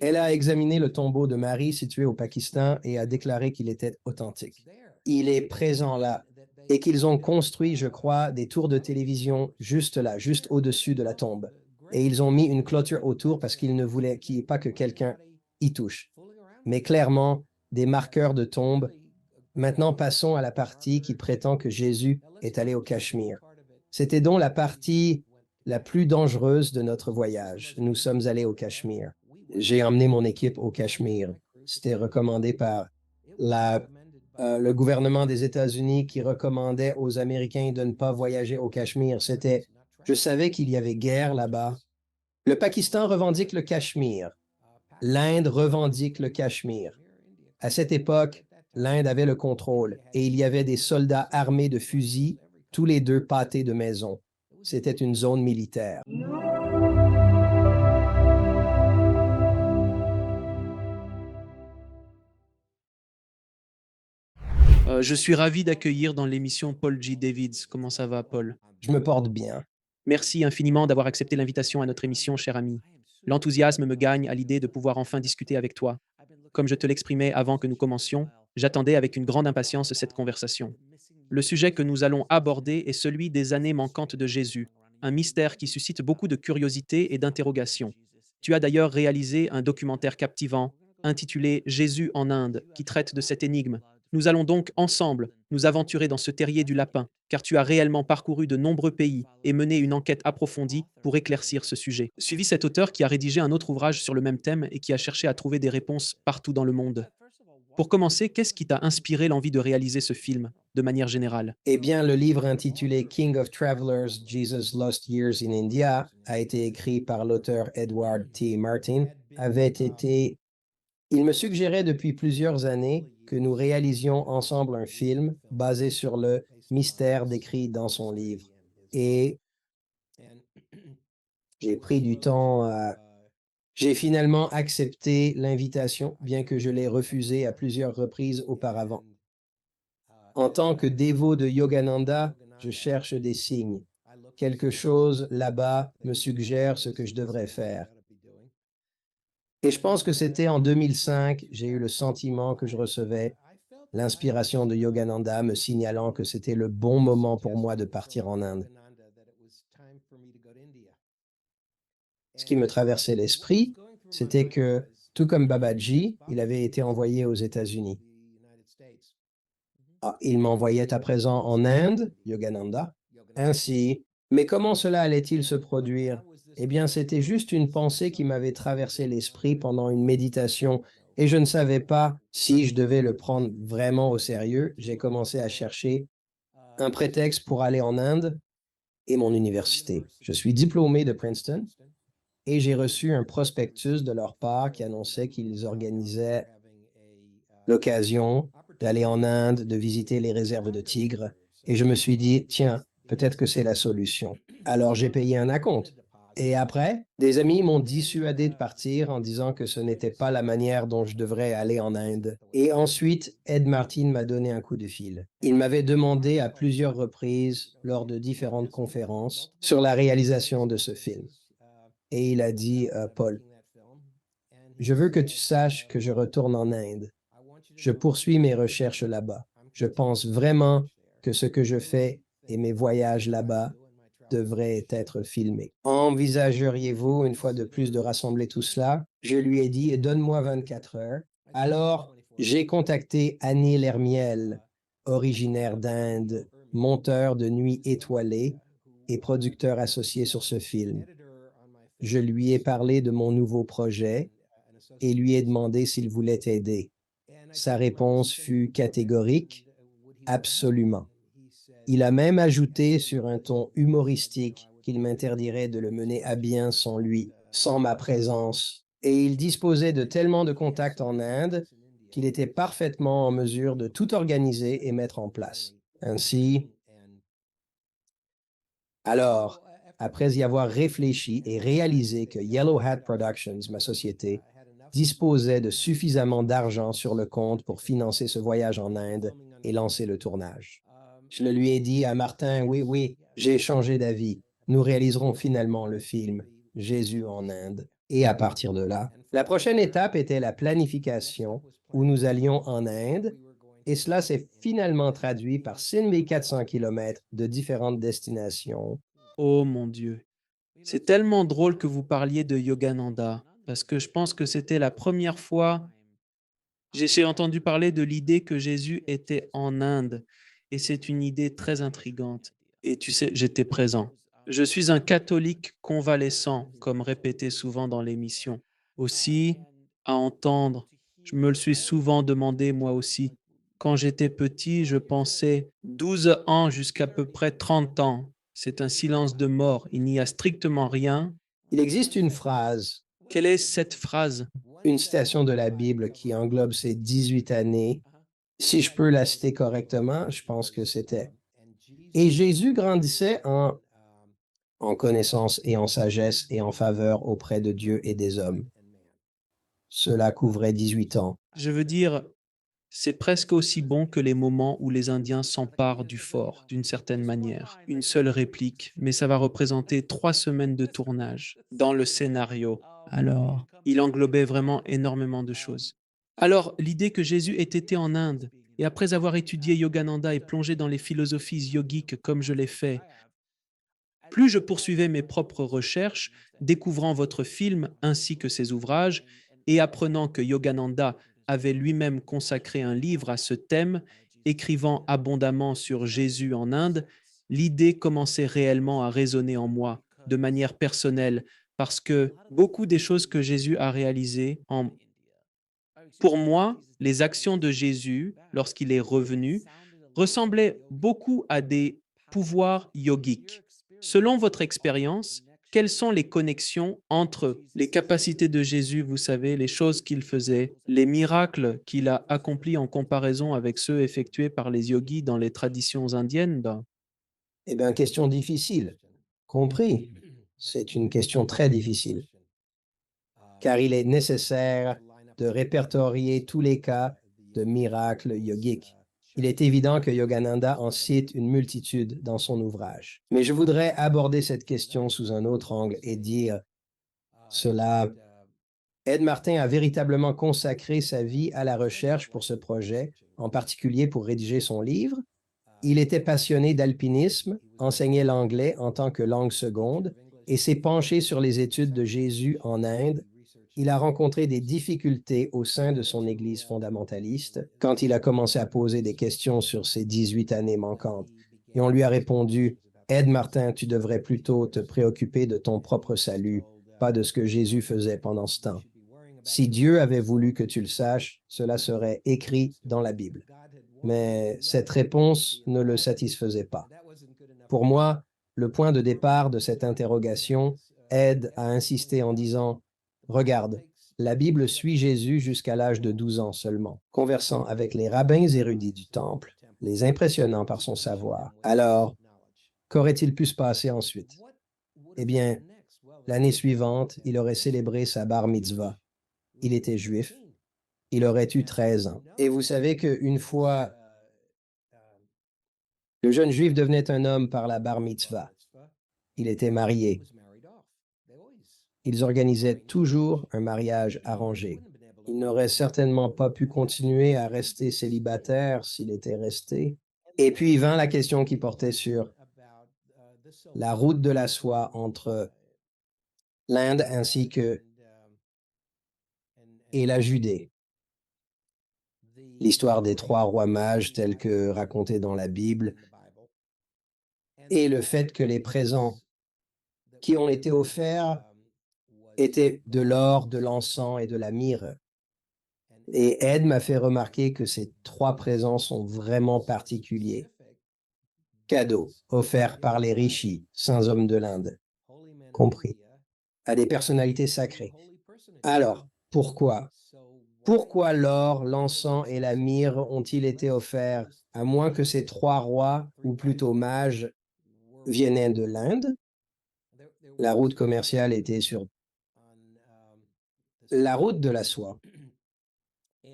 Elle a examiné le tombeau de Marie situé au Pakistan et a déclaré qu'il était authentique. Il est présent là et qu'ils ont construit, je crois, des tours de télévision juste là, juste au-dessus de la tombe. Et ils ont mis une clôture autour parce qu'ils ne voulaient qu'il n'y ait pas que quelqu'un y touche. Mais clairement, des marqueurs de tombe. Maintenant, passons à la partie qui prétend que Jésus est allé au Cachemire. C'était donc la partie la plus dangereuse de notre voyage. Nous sommes allés au Cachemire. J'ai emmené mon équipe au Cachemire. C'était recommandé par le gouvernement des États-Unis qui recommandait aux Américains de ne pas voyager au Cachemire. Je savais qu'il y avait guerre là-bas. Le Pakistan revendique le Cachemire. L'Inde revendique le Cachemire. À cette époque, l'Inde avait le contrôle et il y avait des soldats armés de fusils, tous les deux pâtés de maisons. C'était une zone militaire. Je suis ravi d'accueillir dans l'émission Paul G. Davids. Comment ça va, Paul? Je me porte bien. Merci infiniment d'avoir accepté l'invitation à notre émission, cher ami. L'enthousiasme me gagne à l'idée de pouvoir enfin discuter avec toi. Comme je te l'exprimais avant que nous commencions, j'attendais avec une grande impatience cette conversation. Le sujet que nous allons aborder est celui des années manquantes de Jésus, un mystère qui suscite beaucoup de curiosité et d'interrogation. Tu as d'ailleurs réalisé un documentaire captivant intitulé Jésus en Inde, qui traite de cette énigme. Nous allons donc ensemble nous aventurer dans ce terrier du lapin, car tu as réellement parcouru de nombreux pays et mené une enquête approfondie pour éclaircir ce sujet. Suivi cet auteur qui a rédigé un autre ouvrage sur le même thème et qui a cherché à trouver des réponses partout dans le monde. Pour commencer, qu'est-ce qui t'a inspiré l'envie de réaliser ce film, de manière générale? Eh bien, le livre intitulé King of Travelers, Jesus' Lost Years in India a été écrit par l'auteur Edward T. Martin. Il me suggérait depuis plusieurs années que nous réalisions ensemble un film basé sur le mystère décrit dans son livre. Et j'ai pris du temps à J'ai finalement accepté l'invitation, bien que je l'ai refusée à plusieurs reprises auparavant. En tant que dévot de Yogananda, je cherche des signes. Quelque chose là-bas me suggère ce que je devrais faire. Et je pense que c'était en 2005, j'ai eu le sentiment que je recevais l'inspiration de Yogananda me signalant que c'était le bon moment pour moi de partir en Inde. Ce qui me traversait l'esprit, c'était que, tout comme Babaji, il avait été envoyé aux États-Unis. Ah, il m'envoyait à présent en Inde, Yogananda. Ainsi, mais comment cela allait-il se produire? Eh bien, c'était juste une pensée qui m'avait traversé l'esprit pendant une méditation et je ne savais pas si je devais le prendre vraiment au sérieux. J'ai commencé à chercher un prétexte pour aller en Inde et mon université. Je suis diplômé de Princeton et j'ai reçu un prospectus de leur part qui annonçait qu'ils organisaient l'occasion d'aller en Inde, de visiter les réserves de tigres. Et je me suis dit, tiens, peut-être que c'est la solution. Alors j'ai payé un acompte. Et après, des amis m'ont dissuadé de partir en disant que ce n'était pas la manière dont je devrais aller en Inde. Et ensuite, Ed Martin m'a donné un coup de fil. Il m'avait demandé à plusieurs reprises, lors de différentes conférences, sur la réalisation de ce film. Et il a dit, Paul, je veux que tu saches que je retourne en Inde. Je poursuis mes recherches là-bas. Je pense vraiment que ce que je fais et mes voyages là-bas devraient être filmés. Envisageriez-vous, une fois de plus, de rassembler tout cela? Je lui ai dit, donne-moi 24 heures. Alors, j'ai contacté Annie Lermiel, originaire d'Inde, monteur de Nuit étoilée et producteur associé sur ce film. Je lui ai parlé de mon nouveau projet et lui ai demandé s'il voulait aider. Sa réponse fut catégorique, absolument. Il a même ajouté sur un ton humoristique qu'il m'interdirait de le mener à bien sans lui, sans ma présence. Et il disposait de tellement de contacts en Inde qu'il était parfaitement en mesure de tout organiser et mettre en place. Ainsi, alors, après y avoir réfléchi et réalisé que Yellow Hat Productions, ma société, disposait de suffisamment d'argent sur le compte pour financer ce voyage en Inde et lancer le tournage. Je le lui ai dit à Martin, oui, oui, j'ai changé d'avis. Nous réaliserons finalement le film Jésus en Inde. Et à partir de là, la prochaine étape était la planification, où nous allions en Inde, et cela s'est finalement traduit par 6 400 kilomètres de différentes destinations. Oh mon Dieu. C'est tellement drôle que vous parliez de Yogananda, parce que je pense que c'était la première fois j'ai entendu parler de l'idée que Jésus était en Inde, et c'est une idée très intrigante. Et tu sais, j'étais présent. Je suis un catholique convalescent, comme répété souvent dans l'émission. Aussi, à entendre, je me le suis souvent demandé moi aussi. Quand j'étais petit, je pensais 12 ans jusqu'à peu près 30 ans. C'est un silence de mort, il n'y a strictement rien. Il existe une phrase, Quelle est cette phrase? une citation de la Bible qui englobe ces 18 années. Si je peux la citer correctement, je pense que c'était: «Et Jésus grandissait en connaissance et en sagesse et en faveur auprès de Dieu et des hommes.» Cela couvrait 18 ans. Je veux dire, c'est presque aussi bon que les moments où les Indiens s'emparent du fort, d'une certaine manière. Une seule réplique, mais ça va représenter 3 semaines de tournage dans le scénario. Alors, il englobait vraiment énormément de choses. Alors, l'idée que Jésus ait été en Inde, et après avoir étudié Yogananda et plongé dans les philosophies yogiques comme je l'ai fait, plus je poursuivais mes propres recherches, découvrant votre film ainsi que ses ouvrages, et apprenant que Yogananda avait lui-même consacré un livre à ce thème, écrivant abondamment sur Jésus en Inde, l'idée commençait réellement à résonner en moi, de manière personnelle, parce que beaucoup des choses que Jésus a réalisées pour moi, les actions de Jésus, lorsqu'il est revenu, ressemblaient beaucoup à des pouvoirs yogiques. Selon votre expérience, quelles sont les connexions entre les capacités de Jésus, vous savez, les choses qu'il faisait, les miracles qu'il a accomplis en comparaison avec ceux effectués par les yogis dans les traditions indiennes? Eh bien, question difficile. Compris. C'est une question très difficile, car il est nécessaire de répertorier tous les cas de miracles yogiques. Il est évident que Yogananda en cite une multitude dans son ouvrage. Mais je voudrais aborder cette question sous un autre angle et dire cela. Ed Martin a véritablement consacré sa vie à la recherche pour ce projet, en particulier pour rédiger son livre. Il était passionné d'alpinisme, enseignait l'anglais en tant que langue seconde et s'est penché sur les études de Jésus en Inde. Il a rencontré des difficultés au sein de son Église fondamentaliste quand il a commencé à poser des questions sur ses 18 années manquantes. Et on lui a répondu: Ed Martin, tu devrais plutôt te préoccuper de ton propre salut, pas de ce que Jésus faisait pendant ce temps. Si Dieu avait voulu que tu le saches, cela serait écrit dans la Bible. Mais cette réponse ne le satisfaisait pas. Pour moi, le point de départ de cette interrogation aide à insister en disant: regarde, la Bible suit Jésus jusqu'à l'âge de 12 ans seulement, conversant avec les rabbins érudits du temple, les impressionnant par son savoir. Alors, qu'aurait-il pu se passer ensuite? Eh bien, l'année suivante, il aurait célébré sa bar mitzvah. Il était juif. Il aurait eu 13 ans. Et vous savez qu'une fois le jeune juif devenait un homme par la bar mitzvah, il était marié. Ils organisaient toujours un mariage arrangé. Il n'aurait certainement pas pu continuer à rester célibataire s'il était resté. Et puis vint la question qui portait sur la route de la soie entre l'Inde ainsi que et la Judée. L'histoire des 3 rois mages telle que racontée dans la Bible et le fait que les présents qui ont été offerts étaient de l'or, de l'encens et de la myrrhe. Et Ed m'a fait remarquer que ces 3 présents sont vraiment particuliers. Cadeaux offerts par les rishis, saints hommes de l'Inde, compris, à des personnalités sacrées. Alors, pourquoi? Pourquoi l'or, l'encens et la myrrhe ont-ils été offerts, à moins que ces 3 rois, ou plutôt mages, viennaient de l'Inde? La route commerciale était sur la route de la soie.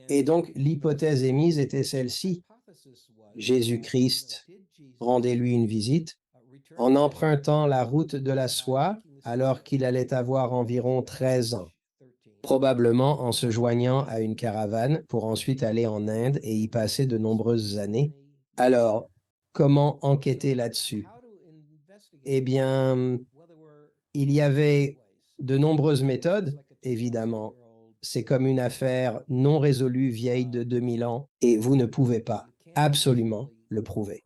Et donc, l'hypothèse émise était celle-ci. Jésus-Christ rendait lui une visite en empruntant la route de la soie alors qu'il allait avoir environ 13 ans, probablement en se joignant à une caravane pour ensuite aller en Inde et y passer de nombreuses années. Alors, comment enquêter là-dessus? Eh bien, il y avait de nombreuses méthodes, évidemment. C'est comme une affaire non résolue vieille de 2000 ans et vous ne pouvez pas absolument le prouver.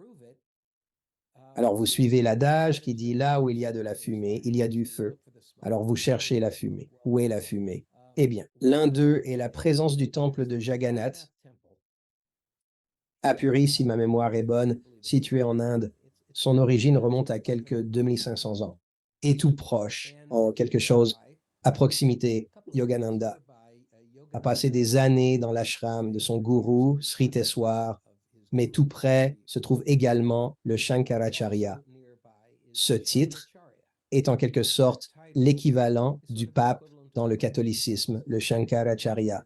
Alors vous suivez l'adage qui dit là où il y a de la fumée, il y a du feu. Alors vous cherchez la fumée. Où est la fumée? Eh bien, l'un d'eux est la présence du temple de Jagannath, à Puri, si ma mémoire est bonne, situé en Inde. Son origine remonte à quelques 2500 ans. Et tout proche, en quelque chose à proximité, Yogananda a passé des années dans l'ashram de son gourou, Sriteswar, mais tout près se trouve également le Shankaracharya. Ce titre est en quelque sorte l'équivalent du pape dans le catholicisme, le Shankaracharya.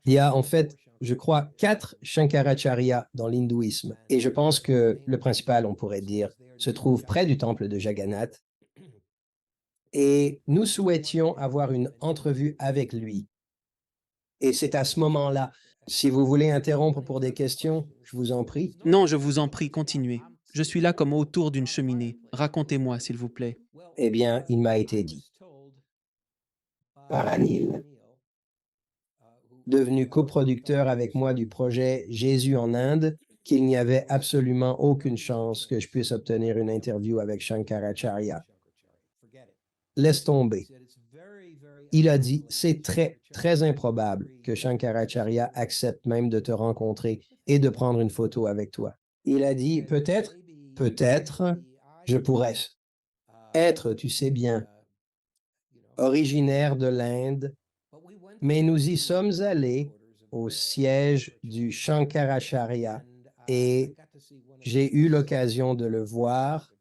Il y a en fait, je crois, 4 Shankaracharya dans l'hindouisme. Et je pense que le principal, on pourrait dire, se trouve près du temple de Jagannath. Et nous souhaitions avoir une entrevue avec lui. Et c'est à ce moment-là, si vous voulez interrompre pour des questions, je vous en prie. Non, je vous en prie, continuez. Je suis là comme autour d'une cheminée. Racontez-moi, s'il vous plaît. Eh bien, il m'a été dit par Anil, devenu coproducteur avec moi du projet Jésus en Inde, qu'il n'y avait absolument aucune chance que je puisse obtenir une interview avec Shankaracharya. Laisse tomber. Il a dit, c'est très, très improbable que Shankaracharya accepte même de te rencontrer et de prendre une photo avec toi. Il a dit, peut-être, je pourrais être, tu sais bien, originaire de l'Inde, mais nous y sommes allés au siège du Shankaracharya et j'ai eu l'occasion de le voir,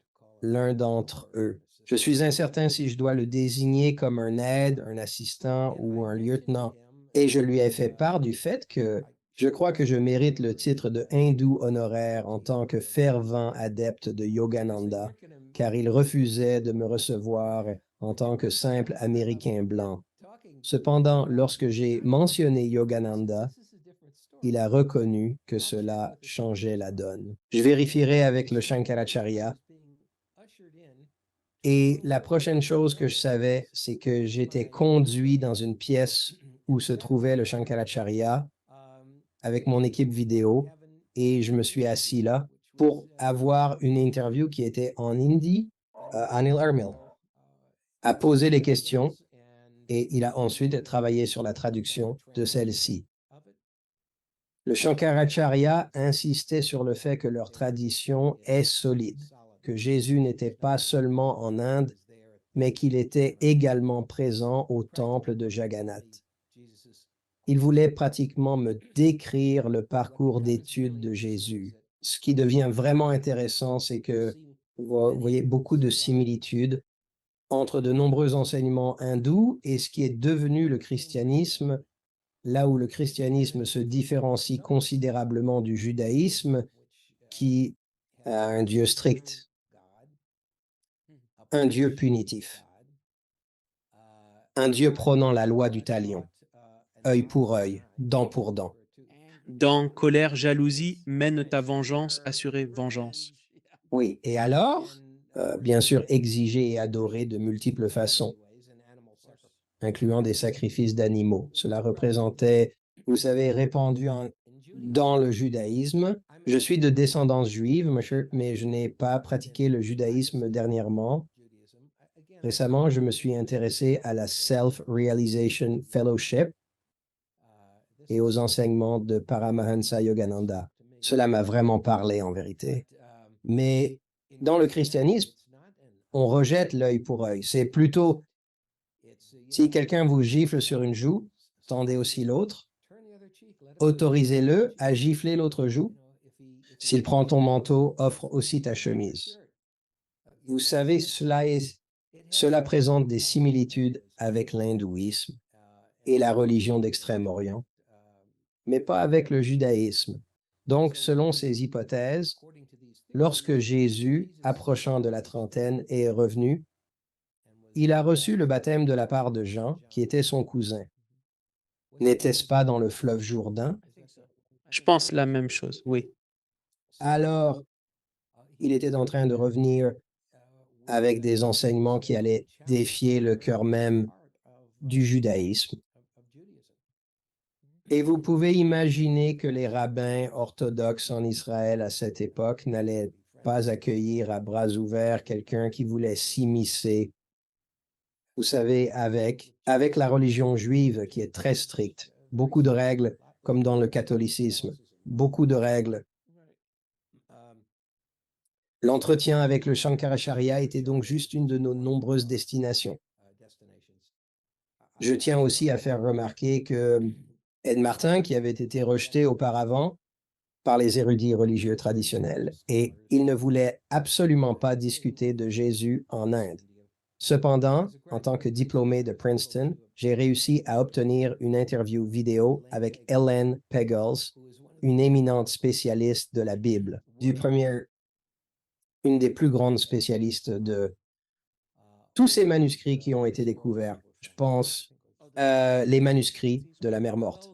l'un d'entre eux. Je suis incertain si je dois le désigner comme un aide, un assistant ou un lieutenant. Et je lui ai fait part du fait que je crois que je mérite le titre de hindou honoraire en tant que fervent adepte de Yogananda, car il refusait de me recevoir en tant que simple Américain blanc. Cependant, lorsque j'ai mentionné Yogananda, il a reconnu que cela changeait la donne. Je vérifierai avec le Shankaracharya. Et la prochaine chose que je savais, c'est que j'étais conduit dans une pièce où se trouvait le Shankaracharya avec mon équipe vidéo et je me suis assis là pour avoir une interview qui était en hindi. Anil Armil a posé les questions et il a ensuite travaillé sur la traduction de celle-ci. Le Shankaracharya insistait sur le fait que leur tradition est solide, que Jésus n'était pas seulement en Inde, mais qu'il était également présent au temple de Jagannath. Il voulait pratiquement me décrire le parcours d'études de Jésus. Ce qui devient vraiment intéressant, c'est que vous voyez beaucoup de similitudes entre de nombreux enseignements hindous et ce qui est devenu le christianisme, là où le christianisme se différencie considérablement du judaïsme, qui a un Dieu strict, un Dieu punitif, un Dieu prônant la loi du talion, œil pour œil, dent pour dent. Dans colère, jalousie, mène ta vengeance, assurée vengeance. Oui, et alors, bien sûr, exiger et adorer de multiples façons, incluant des sacrifices d'animaux. Cela représentait, vous savez, dans le judaïsme. Je suis de descendance juive, monsieur, mais je n'ai pas pratiqué le judaïsme dernièrement. Récemment, je me suis intéressé à la Self-Realization Fellowship et aux enseignements de Paramahansa Yogananda. Cela m'a vraiment parlé en vérité. Mais dans le christianisme, on rejette l'œil pour œil. C'est plutôt, si quelqu'un vous gifle sur une joue, tendez aussi l'autre, autorisez-le à gifler l'autre joue. S'il prend ton manteau, offre aussi ta chemise. Vous savez, cela présente des similitudes avec l'hindouisme et la religion d'Extrême-Orient, mais pas avec le judaïsme. Donc, selon ces hypothèses, lorsque Jésus, approchant de la trentaine, est revenu, Il a reçu le baptême de la part de Jean, qui était son cousin. N'était-ce pas dans le fleuve Jourdain? Je pense la même chose, oui. Alors, il était en train de revenir avec des enseignements qui allaient défier le cœur même du judaïsme. Et vous pouvez imaginer que les rabbins orthodoxes en Israël à cette époque n'allaient pas accueillir à bras ouverts quelqu'un qui voulait s'immiscer, vous savez, avec la religion juive qui est très stricte. Beaucoup de règles, comme dans le catholicisme, beaucoup de règles. L'entretien avec le Shankaracharya était donc juste une de nos nombreuses destinations. Je tiens aussi à faire remarquer que Ed Martin, qui avait été rejeté auparavant par les érudits religieux traditionnels, et il ne voulait absolument pas discuter de Jésus en Inde. Cependant, en tant que diplômé de Princeton, j'ai réussi à obtenir une interview vidéo avec Ellen Pagels, une éminente spécialiste de la Bible, une des plus grandes spécialistes de tous ces manuscrits qui ont été découverts. Je pense les manuscrits de la mer Morte.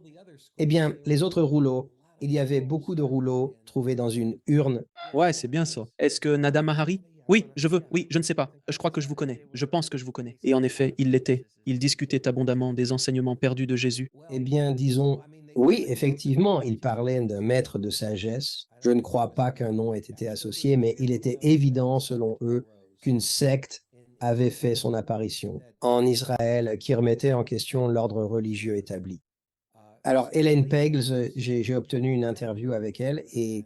Eh bien, les autres rouleaux, il y avait beaucoup de rouleaux trouvés dans une urne. Ouais, c'est bien ça. Est-ce que Nada Mahari? Oui, je veux. Oui, je ne sais pas. Je crois que je vous connais. Je pense que je vous connais. Et en effet, il l'était. Il discutait abondamment des enseignements perdus de Jésus. Eh bien, disons, oui, effectivement, il parlait d'un maître de sagesse. Je ne crois pas qu'un nom ait été associé, mais il était évident, selon eux, qu'une secte avait fait son apparition en Israël qui remettait en question l'ordre religieux établi. Alors, Hélène Pagels, j'ai obtenu une interview avec elle et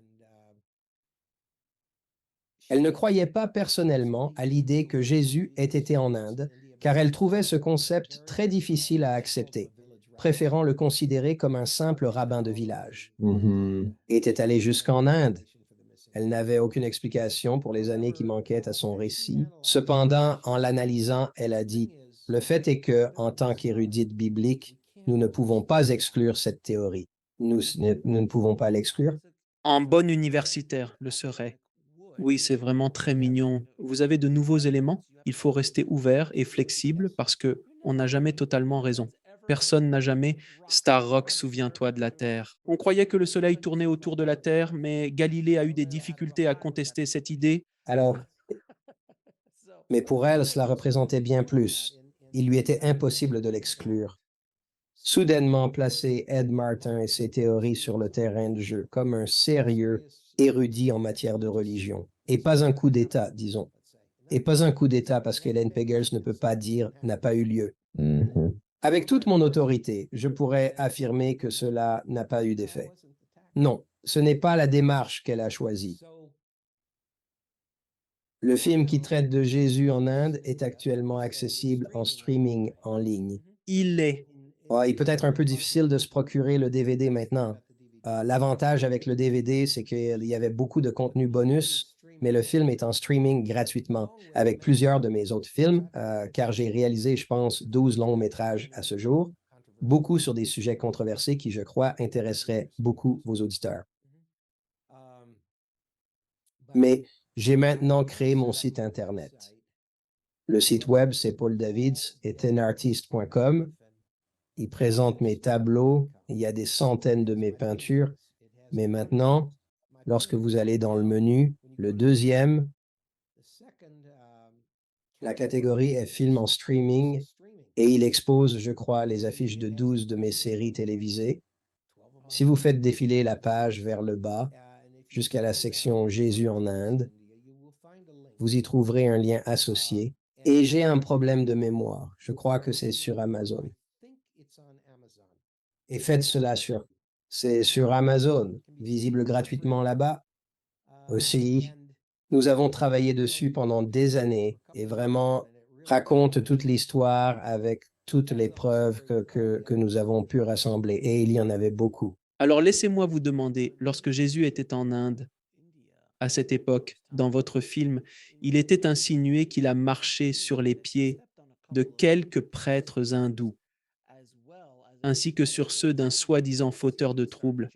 elle ne croyait pas personnellement à l'idée que Jésus ait été en Inde, car elle trouvait ce concept très difficile à accepter, préférant le considérer comme un simple rabbin de village. Mhm. Était allée jusqu'en Inde. Elle n'avait aucune explication pour les années qui manquaient à son récit. Cependant, en l'analysant, elle a dit, le fait est que, en tant qu'érudite biblique, nous ne pouvons pas exclure cette théorie. Nous ne pouvons pas l'exclure. En bon universitaire, le serait. Oui, c'est vraiment très mignon. Vous avez de nouveaux éléments? Il faut rester ouvert et flexible parce que on n'a jamais totalement raison. Personne n'a jamais Star Rock, souviens-toi de la Terre. On croyait que le Soleil tournait autour de la Terre, mais Galilée a eu des difficultés à contester cette idée. Alors, mais pour elle, cela représentait bien plus. Il lui était impossible de l'exclure. Soudainement placer Ed Martin et ses théories sur le terrain de jeu comme un sérieux érudit en matière de religion. Et pas un coup d'État, disons. Et pas un coup d'État parce qu'Hélène Pagels ne peut pas dire n'a pas eu lieu. Mhm. Avec toute mon autorité, je pourrais affirmer que cela n'a pas eu d'effet. Non, ce n'est pas la démarche qu'elle a choisie. Le film qui traite de Jésus en Inde est actuellement accessible en streaming en ligne. Il est. Ouais, il peut être un peu difficile de se procurer le DVD maintenant. L'avantage avec le DVD, c'est qu'il y avait beaucoup de contenu bonus, mais le film est en streaming gratuitement avec plusieurs de mes autres films, car j'ai réalisé, je pense, 12 longs métrages à ce jour, beaucoup sur des sujets controversés qui, je crois, intéresseraient beaucoup vos auditeurs. Mais j'ai maintenant créé mon site Internet. Le site web, c'est pauldavids et tenartist.com. Il présente mes tableaux, il y a des centaines de mes peintures, mais maintenant, lorsque vous allez dans le menu, le deuxième, la catégorie est film en streaming et il expose, je crois, les affiches de 12 de mes séries télévisées. Si vous faites défiler la page vers le bas jusqu'à la section Jésus en Inde, vous y trouverez un lien associé. Et j'ai un problème de mémoire. Je crois que c'est sur Amazon. Et faites cela c'est sur Amazon, visible gratuitement là-bas aussi. Nous avons travaillé dessus pendant des années et vraiment raconte toute l'histoire avec toutes les preuves que nous avons pu rassembler. Et il y en avait beaucoup. Alors laissez-moi vous demander, lorsque Jésus était en Inde, à cette époque, dans votre film, il était insinué qu'il a marché sur les pieds de quelques prêtres hindous, ainsi que sur ceux d'un soi-disant fauteur de troubles,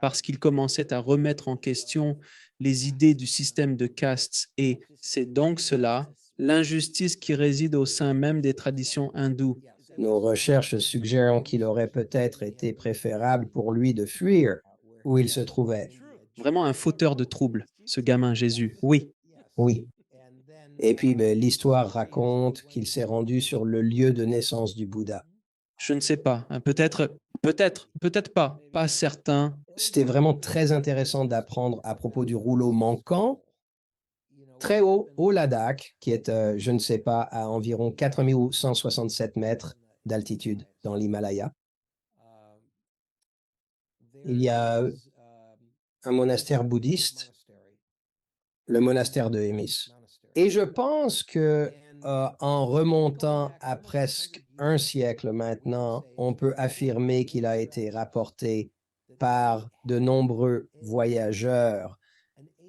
parce qu'il commençait à remettre en question les idées du système de castes. Et c'est donc cela L'injustice qui réside au sein même des traditions hindoues. Nos recherches suggèrent qu'il aurait peut-être été préférable pour lui de fuir où il se trouvait. Vraiment un fauteur de troubles, ce gamin Jésus. Oui, Oui. Et puis, ben, l'histoire raconte qu'il s'est rendu sur le lieu de naissance du Bouddha. je ne sais pas, hein, peut-être pas, pas certain. C'était vraiment très intéressant d'apprendre à propos du rouleau manquant, très haut, au Ladakh, qui est, je ne sais pas, à environ 4167 mètres d'altitude dans l'Himalaya. Il y a un monastère bouddhiste, le monastère de Hémis. Et je pense que, en remontant à presque un siècle maintenant, on peut affirmer qu'il a été rapporté par de nombreux voyageurs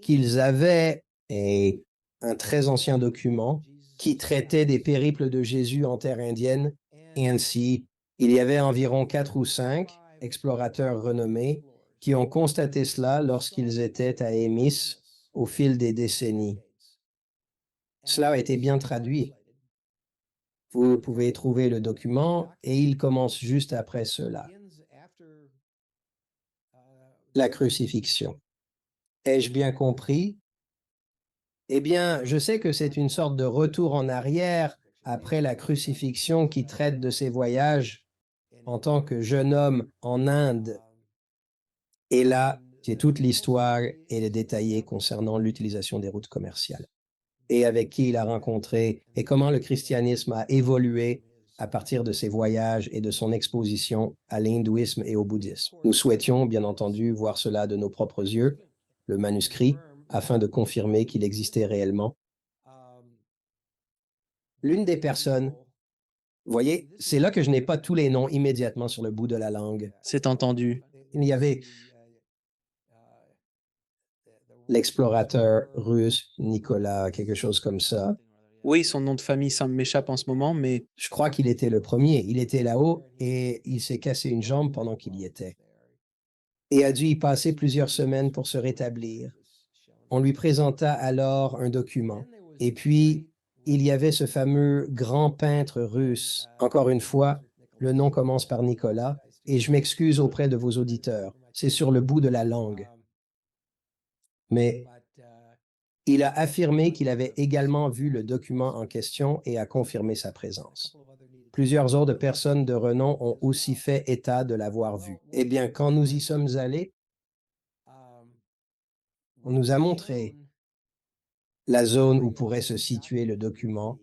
qu'ils avaient un très ancien document qui traitait des périples de Jésus en terre indienne. Et ainsi, il y avait environ 4 ou 5 explorateurs renommés qui ont constaté cela lorsqu'ils étaient à Émis au fil des décennies. Cela a été bien traduit. Vous pouvez trouver le document et il commence juste après cela. La crucifixion. Ai-je bien compris? Eh bien, je sais que c'est une sorte de retour en arrière après la crucifixion qui traite de ses voyages en tant que jeune homme en Inde. Et là, c'est toute l'histoire et les détaillés concernant l'utilisation des routes commerciales et avec qui il a rencontré et comment le christianisme a évolué à partir de ses voyages et de son exposition à l'hindouisme et au bouddhisme. Nous souhaitions, bien entendu, voir cela de nos propres yeux, le manuscrit, afin de confirmer qu'il existait réellement. L'une des personnes, vous voyez, c'est là que je n'ai pas tous les noms immédiatement sur le bout de la langue. C'est entendu. Il y avait l'explorateur russe Nicolas, quelque chose comme ça. Oui, son nom de famille, ça m'échappe en ce moment, mais Je crois qu'il était le premier. Il était là-haut et il s'est cassé une jambe pendant qu'il y était et a dû y passer plusieurs semaines pour se rétablir. On lui présenta alors un document. Et puis, il y avait ce fameux grand peintre russe. Encore une fois, le nom commence par Nicolas, et je m'excuse auprès de vos auditeurs. C'est sur le bout de la langue. Mais il a affirmé qu'il avait également vu le document en question et a confirmé sa présence. Plusieurs autres personnes de renom ont aussi fait état de l'avoir vu. Eh bien, quand nous y sommes allés, on nous a montré la zone où pourrait se situer le document,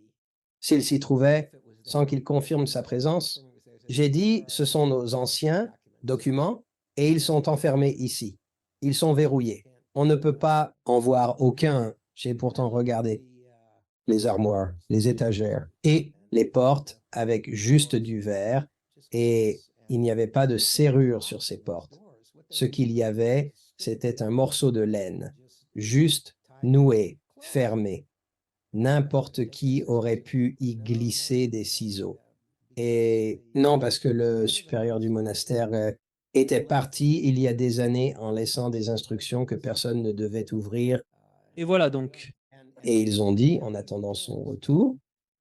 s'il s'y trouvait, sans qu'il confirme sa présence. J'ai dit, ce sont nos anciens documents et ils sont enfermés ici. Ils sont verrouillés. On ne peut pas en voir aucun. J'ai pourtant regardé les armoires, les étagères et les portes avec juste du verre et il n'y avait pas de serrure sur ces portes. Ce qu'il y avait, c'était un morceau de laine, juste noué, fermé. N'importe qui aurait pu y glisser des ciseaux. Et non, parce que le supérieur du monastère était parti il y a des années en laissant des instructions que personne ne devait ouvrir. et voilà donc. Et ils ont dit, en attendant son retour,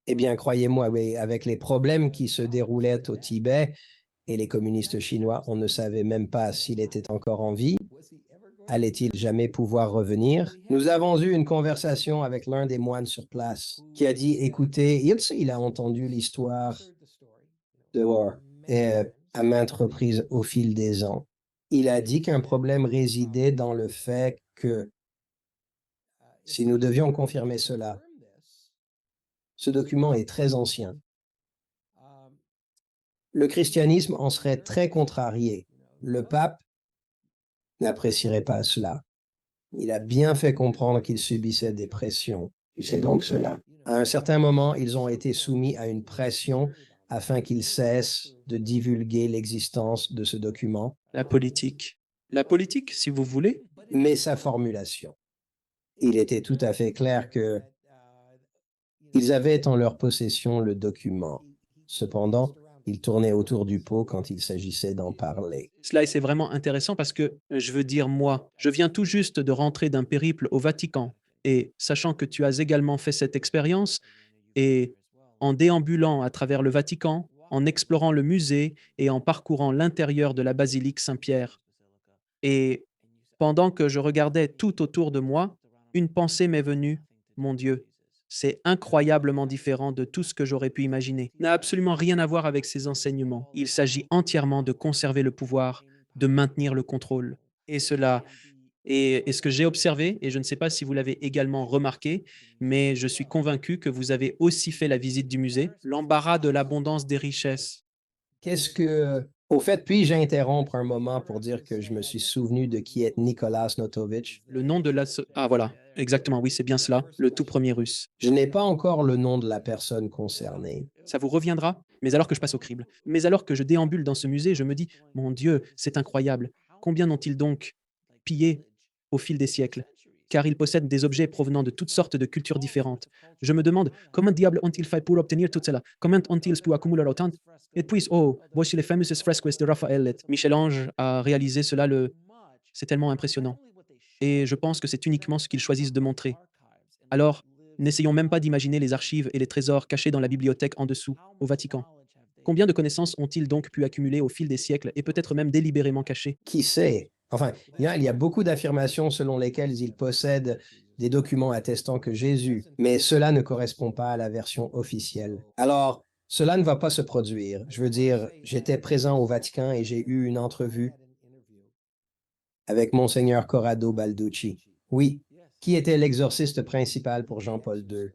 eh bien, croyez-moi, oui, avec les problèmes qui se déroulaient au Tibet et les communistes chinois, on ne savait même pas s'il était encore en vie. Allait-il jamais pouvoir revenir? Nous avons eu une conversation avec l'un des moines sur place qui a dit, écoutez, il a entendu l'histoire dehors à maintes reprises au fil des ans. Il a dit qu'un problème résidait dans le fait que si nous devions confirmer cela, ce document est très ancien. Le christianisme en serait très contrarié. Le pape n'apprécierait pas cela. Il a bien fait comprendre qu'il subissait des pressions. C'est donc cela. À un certain moment, ils ont été soumis à une pression afin qu'ils cessent de divulguer l'existence de ce document, La politique. La politique, si vous voulez. mais sa formulation. Il était tout à fait clair que ils avaient en leur possession le document. Cependant, ils tournaient autour du pot quand il s'agissait d'en parler. Cela, et c'est vraiment intéressant parce que, je veux dire, moi, je viens tout juste de rentrer d'un périple au Vatican Et sachant que tu as également fait cette expérience, et en déambulant à travers le Vatican, en explorant le musée et en parcourant l'intérieur de la basilique Saint-Pierre. Et pendant que je regardais tout autour de moi, une pensée m'est venue: mon Dieu, c'est incroyablement différent de tout ce que j'aurais pu imaginer. N'a absolument rien à voir avec ces enseignements. Il s'agit entièrement de conserver le pouvoir, de maintenir le contrôle. Et cela et ce que j'ai observé, et je ne sais pas si vous l'avez également remarqué, mais je suis convaincu que vous avez aussi fait la visite du musée, l'embarras de l'abondance des richesses. Qu'est-ce que au fait, puis-je interrompre un moment pour dire que je me suis souvenu de qui est Nicolas Notovitch? Le nom de ah voilà, exactement, oui, c'est bien cela, le tout premier Russe. Je n'ai pas encore le nom de la personne concernée. Ça vous reviendra, mais alors que je passe au crible. Mais alors que je déambule dans ce musée, je me dis: «Mon Dieu, c'est incroyable. Combien n'ont-ils donc pillé au fil des siècles?» Car ils possèdent des objets provenant de toutes sortes de cultures différentes. Je me demande: «Comment diable ont-ils fait pour obtenir tout cela? Comment ont-ils pu accumuler autant?» Et puis, oh, voici les fameuses fresques de Raphaël. Michel-Ange a réalisé cela, c'est tellement impressionnant, et je pense que c'est uniquement ce qu'ils choisissent de montrer. Alors, n'essayons même pas d'imaginer les archives et les trésors cachés dans la bibliothèque en dessous, au Vatican. Combien de connaissances ont-ils donc pu accumuler au fil des siècles et peut-être même délibérément cachées? Qui sait? Enfin, il y a beaucoup d'affirmations selon lesquelles il possède des documents attestant que Jésus, mais cela ne correspond pas à la version officielle. Alors, cela ne va pas se produire. Je veux dire, j'étais présent au Vatican et j'ai eu une entrevue avec Monseigneur Corrado Balducci. Oui, qui était l'exorciste principal pour Jean-Paul II.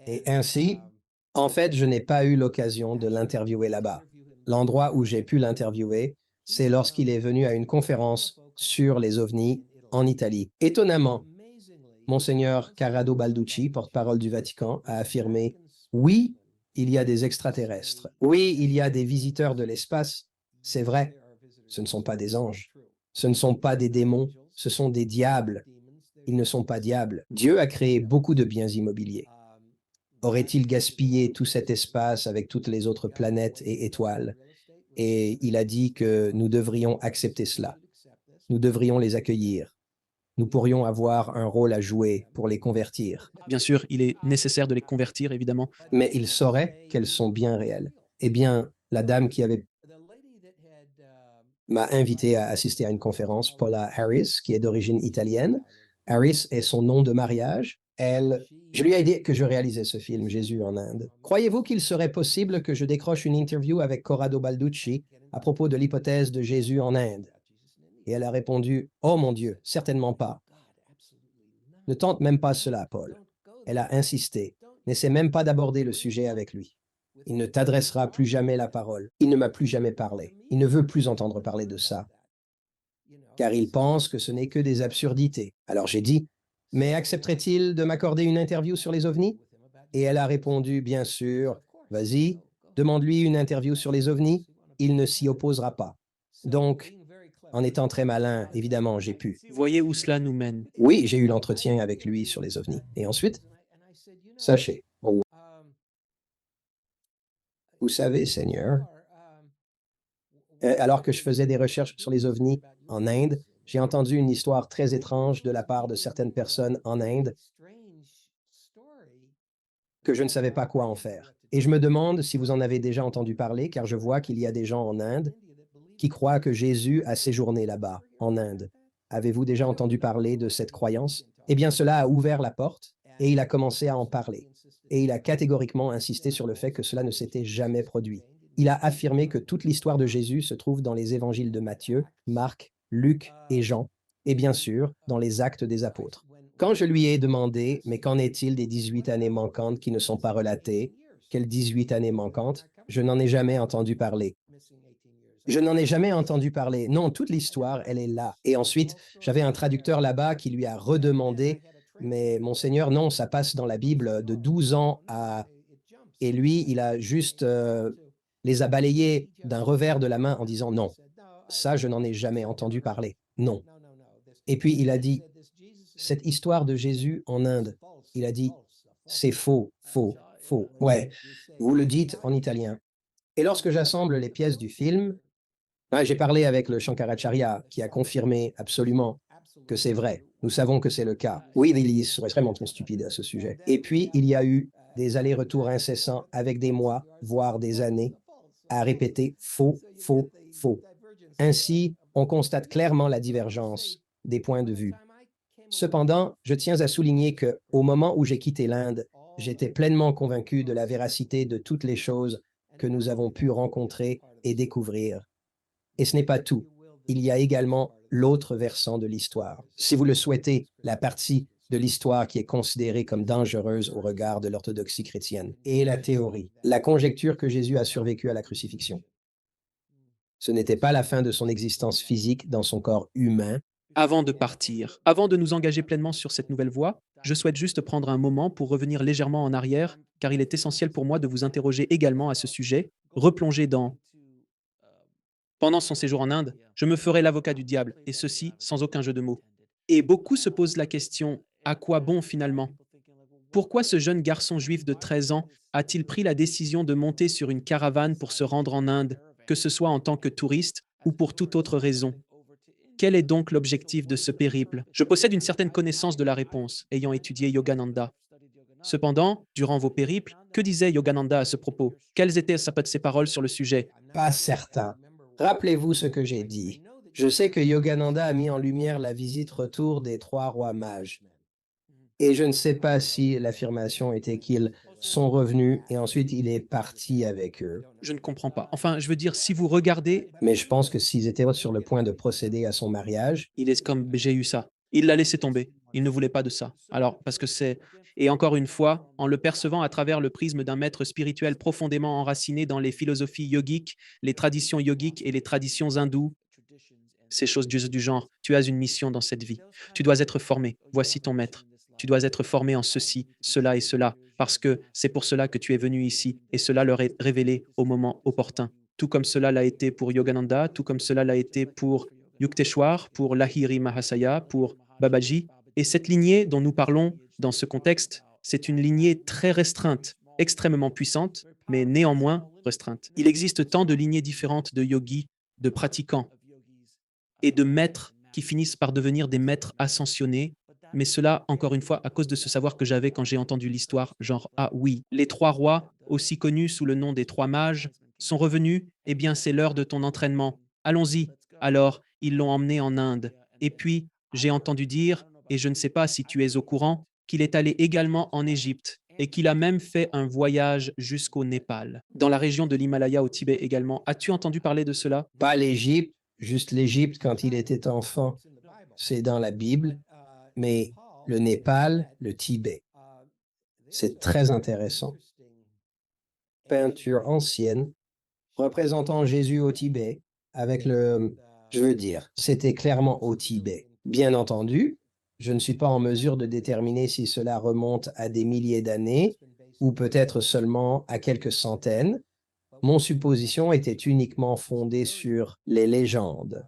Et ainsi, en fait, je n'ai pas eu l'occasion de l'interviewer là-bas. L'endroit où j'ai pu l'interviewer, c'est lorsqu'il est venu à une conférence sur les ovnis en Italie. Étonnamment, Monseigneur Corrado Balducci, porte-parole du Vatican, a affirmé: oui, il y a des extraterrestres. Oui, il y a des visiteurs de l'espace. C'est vrai, ce ne sont pas des anges. Ce ne sont pas des démons, ce sont des diables. Ils ne sont pas diables. Dieu a créé beaucoup de biens immobiliers. Aurait-il gaspillé tout cet espace avec toutes les autres planètes et étoiles? Et il a dit que nous devrions accepter cela. Nous devrions les accueillir. Nous pourrions avoir un rôle à jouer pour les convertir. Bien sûr, il est nécessaire de les convertir, évidemment. Mais il saurait qu'elles sont bien réelles. Eh bien, la dame qui m'a invité à assister à une conférence, Paula Harris, qui est d'origine italienne. Harris est son nom de mariage. Je lui ai dit que je réalisais ce film, Jésus en Inde. Croyez-vous qu'il serait possible que je décroche une interview avec Corrado Balducci à propos de l'hypothèse de Jésus en Inde? Et elle a répondu: oh mon Dieu, certainement pas. Ne tente même pas cela, Paul. Elle a insisté. N'essaie même pas d'aborder le sujet avec lui. Il ne t'adressera plus jamais la parole. Il ne m'a plus jamais parlé. Il ne veut plus entendre parler de ça, car il pense que ce n'est que des absurdités. Alors j'ai dit: mais accepterait-il de m'accorder une interview sur les ovnis? Et elle a répondu: bien sûr, vas-y, demande-lui une interview sur les ovnis, il ne s'y opposera pas. Donc, en étant très malin, évidemment, j'ai pu. Voyez où cela nous mène. Oui, j'ai eu l'entretien avec lui sur les ovnis. Et ensuite, sachez, vous savez, Seigneur, alors que je faisais des recherches sur les ovnis en Inde, j'ai entendu une histoire très étrange de la part de certaines personnes en Inde que je ne savais pas quoi en faire. Et je me demande si vous en avez déjà entendu parler, car je vois qu'il y a des gens en Inde qui croient que Jésus a séjourné là-bas, en Inde. Avez-vous déjà entendu parler de cette croyance? Eh bien, cela a ouvert la porte et il a commencé à en parler. Et il a catégoriquement insisté sur le fait que cela ne s'était jamais produit. Il a affirmé que toute l'histoire de Jésus se trouve dans les évangiles de Matthieu, Marc, Luc et Jean, et bien sûr dans les actes des apôtres. Quand je lui ai demandé: mais qu'en est-il des 18 années manquantes qui ne sont pas relatées? Quelles 18 années manquantes? Je n'en ai jamais entendu parler. Je n'en ai jamais entendu parler. Non, toute l'histoire, elle est là. Et ensuite, j'avais un traducteur là-bas qui lui a redemandé: mais monseigneur, non, ça passe dans la Bible de 12 ans à... Et lui, il a juste les a balayés d'un revers de la main en disant: non, ça, je n'en ai jamais entendu parler. Non. Et puis il a dit: cette histoire de Jésus en Inde, il a dit: c'est faux, faux, faux. Ouais, vous le dites en italien. Et lorsque j'assemble les pièces du film, j'ai parlé avec le Shankaracharya qui a confirmé absolument. que c'est vrai. Nous savons que c'est le cas. Oui, Lily serait extrêmement stupide à ce sujet. Et puis, il y a eu des allers-retours incessants avec des mois, voire des années, à répéter faux, faux, faux. Ainsi, on constate clairement la divergence des points de vue. Cependant, je tiens à souligner que, au moment où j'ai quitté l'Inde, j'étais pleinement convaincu de la véracité de toutes les choses que nous avons pu rencontrer et découvrir. Et ce n'est pas tout. Il y a également l'autre versant de l'histoire. Si vous le souhaitez, la partie de l'histoire qui est considérée comme dangereuse au regard de l'orthodoxie chrétienne. Et la théorie, la conjecture que Jésus a survécu à la crucifixion. Ce n'était pas la fin de son existence physique dans son corps humain. Avant de partir, avant de nous engager pleinement sur cette nouvelle voie, je souhaite juste prendre un moment pour revenir légèrement en arrière, car il est essentiel pour moi de vous interroger également à ce sujet, replonger dans pendant son séjour en Inde, je me ferai l'avocat du diable, et ceci sans aucun jeu de mots. Et beaucoup se posent la question, à quoi bon finalement? Pourquoi ce jeune garçon juif de 13 ans a-t-il pris la décision de monter sur une caravane pour se rendre en Inde, que ce soit en tant que touriste ou pour toute autre raison? Quel est donc l'objectif de ce périple? Je possède une certaine connaissance de la réponse, ayant étudié Yogananda. Cependant, durant vos périples, que disait Yogananda à ce propos? Quelles étaient ses paroles sur le sujet? Pas certain. Rappelez-vous ce que j'ai dit. Je sais que Yogananda a mis en lumière la visite retour des trois rois mages. Et je ne sais pas si l'affirmation était qu'ils sont revenus et ensuite il est parti avec eux. Je ne comprends pas. Enfin, je veux dire, si vous regardez, Mais je pense que s'ils étaient sur le point de procéder à son mariage, il est comme j'ai eu ça. Il l'a laissé tomber. Il ne voulait pas de ça. Alors, parce que c'est. Et encore une fois, en le percevant à travers le prisme d'un maître spirituel profondément enraciné dans les philosophies yogiques, les traditions yogiques et les traditions hindoues, ces choses du genre, tu as une mission dans cette vie. Tu dois être formé. Voici ton maître. Tu dois être formé en ceci, cela et cela, parce que c'est pour cela que tu es venu ici, et cela leur est révélé au moment opportun. Tout comme cela l'a été pour Yogananda, tout comme cela l'a été pour Yukteswar, pour Lahiri Mahasaya, pour Babaji. Et cette lignée dont nous parlons dans ce contexte, c'est une lignée très restreinte, extrêmement puissante, mais néanmoins restreinte. Il existe tant de lignées différentes de yogis, de pratiquants, et de maîtres qui finissent par devenir des maîtres ascensionnés. Mais cela, encore une fois, à cause de ce savoir que j'avais quand j'ai entendu l'histoire, genre, ah oui, les trois rois, aussi connus sous le nom des trois mages, sont revenus, eh bien c'est l'heure de ton entraînement. Allons-y. Alors, ils l'ont emmené en Inde. Et puis, j'ai entendu dire, et je ne sais pas si tu es au courant, qu'il est allé également en Égypte et qu'il a même fait un voyage jusqu'au Népal, dans la région de l'Himalaya au Tibet également. As-tu entendu parler de cela? pas l'Égypte, juste l'Égypte quand il était enfant, c'est dans la Bible, mais le Népal, le Tibet, c'est très intéressant. Peinture ancienne représentant Jésus au Tibet avec je veux dire, c'était clairement au Tibet. Bien entendu, je ne suis pas en mesure de déterminer si cela remonte à des milliers d'années ou peut-être seulement à quelques centaines. Mon supposition était uniquement fondée sur les légendes.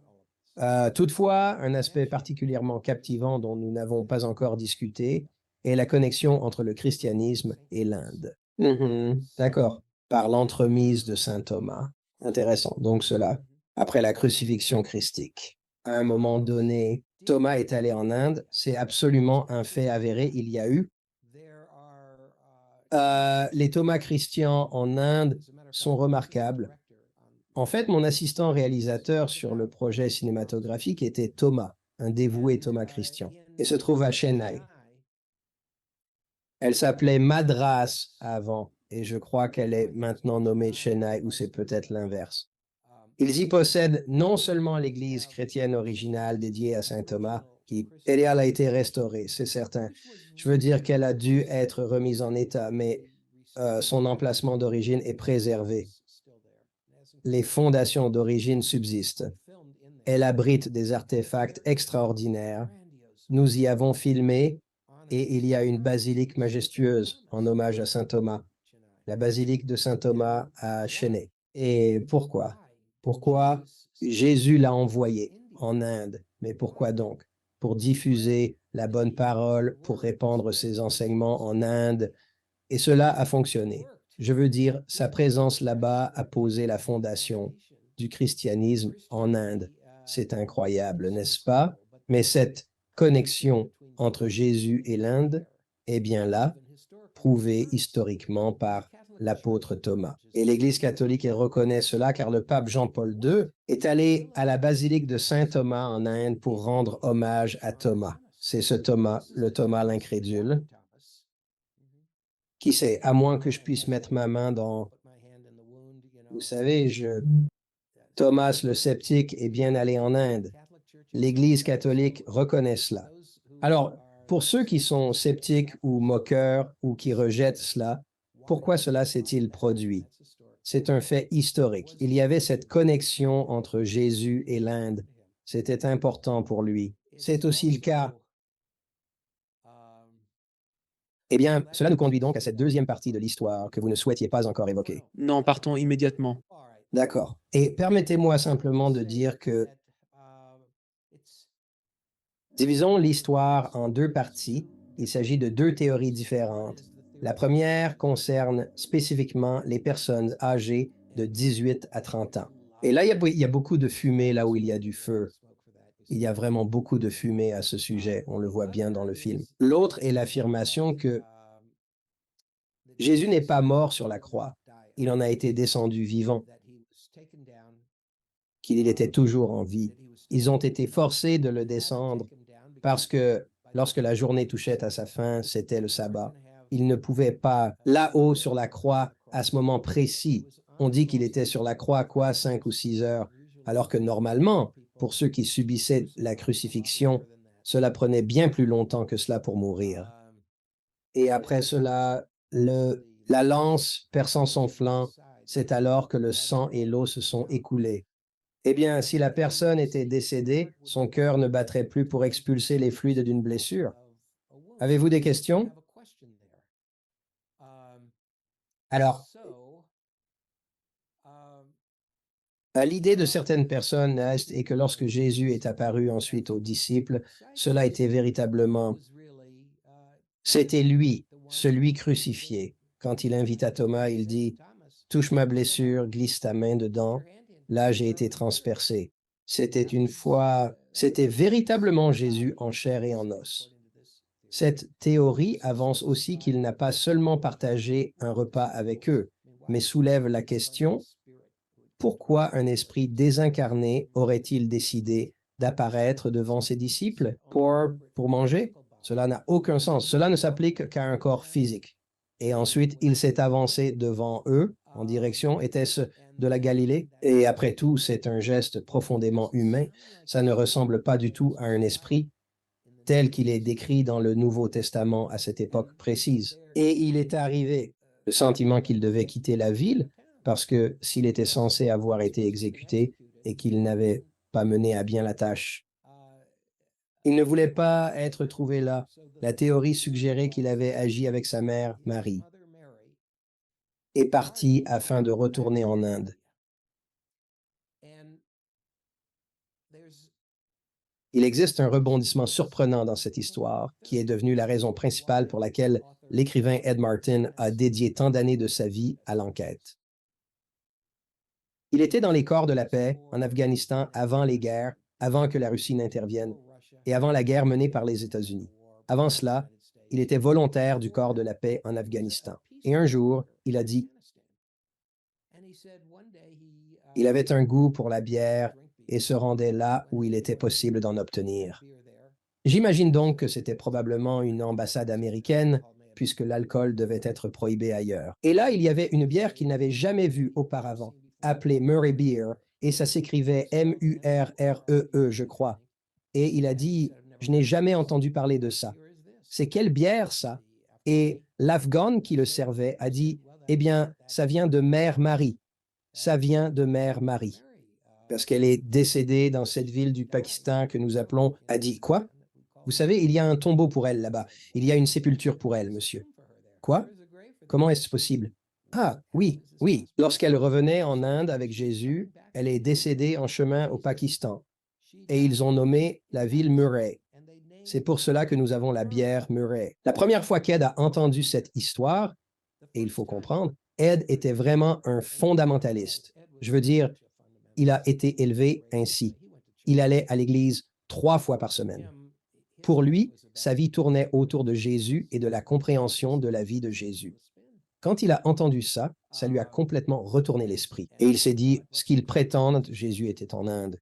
Toutefois, un aspect particulièrement captivant dont nous n'avons pas encore discuté est la connexion entre le christianisme et l'Inde. Mhm, d'accord. Par l'entremise de saint Thomas. Intéressant. Donc cela, après la crucifixion christique. À un moment donné, Thomas est allé en Inde. C'est absolument un fait avéré. Il y a eu. Les Thomas chrétiens en Inde sont remarquables. En fait, mon assistant réalisateur sur le projet cinématographique était Thomas, un dévoué Thomas Christian, et se trouve à Chennai. Elle s'appelait Madras avant, et je crois qu'elle est maintenant nommée Chennai, ou c'est peut-être l'inverse. Ils y possèdent non seulement l'église chrétienne originale dédiée à saint Thomas, qui elle a été restaurée, c'est certain. Je veux dire qu'elle a dû être remise en état, mais son emplacement d'origine est préservé. Les fondations d'origine subsistent. Elle abrite des artefacts extraordinaires. Nous y avons filmé et il y a une basilique majestueuse en hommage à saint Thomas, la basilique de saint Thomas à Chennai. Et pourquoi? Pourquoi Jésus l'a envoyé en Inde? Mais pourquoi donc? Pour diffuser la bonne parole, pour répandre ses enseignements en Inde. Et cela a fonctionné. Je veux dire, sa présence là-bas a posé la fondation du christianisme en Inde. C'est incroyable, n'est-ce pas? Mais cette connexion entre Jésus et l'Inde est bien là, prouvée historiquement par l'apôtre Thomas. Et l'Église catholique elle reconnaît cela car le pape Jean-Paul II est allé à la basilique de Saint Thomas en Inde pour rendre hommage à Thomas. C'est ce Thomas, le Thomas l'incrédule. Qui sait, à moins que je puisse mettre ma main dans, vous savez, Thomas le sceptique est bien allé en Inde. L'Église catholique reconnaît cela. Alors, pour ceux qui sont sceptiques ou moqueurs ou qui rejettent cela, pourquoi cela s'est-il produit? C'est un fait historique. Il y avait cette connexion entre Jésus et l'Inde. C'était important pour lui. C'est aussi le cas. Eh bien, cela nous conduit donc à cette deuxième partie de l'histoire que vous ne souhaitiez pas encore évoquer. Non, partons immédiatement. D'accord. Et permettez-moi simplement de dire que divisons l'histoire en deux parties. Il s'agit de deux théories différentes. La première concerne spécifiquement les personnes âgées de 18 à 30 ans. Et là, il y a beaucoup de fumée là où il y a du feu. Il y a vraiment beaucoup de fumée à ce sujet. On le voit bien dans le film. L'autre est l'affirmation que Jésus n'est pas mort sur la croix. Il en a été descendu vivant, qu'il était toujours en vie. Ils ont été forcés de le descendre parce que lorsque la journée touchait à sa fin, c'était le sabbat. Il ne pouvait pas, là-haut sur la croix, à ce moment précis. On dit qu'il était sur la croix, quoi, 5 ou 6 heures, alors que normalement, pour ceux qui subissaient la crucifixion, cela prenait bien plus longtemps que cela pour mourir. Et après cela, la lance perçant son flanc, c'est alors que le sang et l'eau se sont écoulés. Eh bien, si la personne était décédée, son cœur ne battrait plus pour expulser les fluides d'une blessure. Avez-vous des questions? Alors, l'idée de certaines personnes est que lorsque Jésus est apparu ensuite aux disciples, cela était véritablement, c'était lui, celui crucifié. Quand il invita Thomas, il dit, touche ma blessure, glisse ta main dedans. Là, j'ai été transpercé. C'était véritablement Jésus en chair et en os. Cette théorie avance aussi qu'il n'a pas seulement partagé un repas avec eux, mais soulève la question, pourquoi un esprit désincarné aurait-il décidé d'apparaître devant ses disciples pour manger? Cela n'a aucun sens. Cela ne s'applique qu'à un corps physique. Et ensuite, il s'est avancé devant eux, en direction, était-ce de la Galilée? Et après tout, c'est un geste profondément humain. Ça ne ressemble pas du tout à un esprit tel qu'il est décrit dans le Nouveau Testament à cette époque précise. Et il est arrivé le sentiment qu'il devait quitter la ville, parce que s'il était censé avoir été exécuté et qu'il n'avait pas mené à bien la tâche, il ne voulait pas être trouvé là. La théorie suggérait qu'il avait agi avec sa mère, Marie, et parti afin de retourner en Inde. Il existe un rebondissement surprenant dans cette histoire, qui est devenu la raison principale pour laquelle l'écrivain Ed Martin a dédié tant d'années de sa vie à l'enquête. Il était dans les corps de la paix en Afghanistan avant les guerres, avant que la Russie n'intervienne, et avant la guerre menée par les États-Unis. Avant cela, il était volontaire du corps de la paix en Afghanistan. Et un jour, il a dit, il avait un goût pour la bière et se rendait là où il était possible d'en obtenir. J'imagine donc que c'était probablement une ambassade américaine, puisque l'alcool devait être prohibé ailleurs. Et là, il y avait une bière qu'il n'avait jamais vue auparavant, appelée Murray Beer, et ça s'écrivait Murree, je crois. Et il a dit, je n'ai jamais entendu parler de ça. C'est quelle bière, ça? Et l'Afghane qui le servait a dit, eh bien, ça vient de Mère Marie. Ça vient de Mère Marie. Parce qu'elle est décédée dans cette ville du Pakistan que nous appelons, a dit, quoi? Vous savez, il y a un tombeau pour elle là-bas. Il y a une sépulture pour elle, monsieur. Quoi? Comment est-ce possible? Ah, oui, oui. Lorsqu'elle revenait en Inde avec Jésus, elle est décédée en chemin au Pakistan. Et ils ont nommé la ville Murray. C'est pour cela que nous avons la bière Murray. La première fois qu'Ed a entendu cette histoire, et il faut comprendre, Ed était vraiment un fondamentaliste. Je veux dire, il a été élevé ainsi. Il allait à l'église 3 fois par semaine. Pour lui, sa vie tournait autour de Jésus et de la compréhension de la vie de Jésus. Quand il a entendu ça, ça lui a complètement retourné l'esprit. Et il s'est dit, ce qu'ils prétendent, Jésus était en Inde.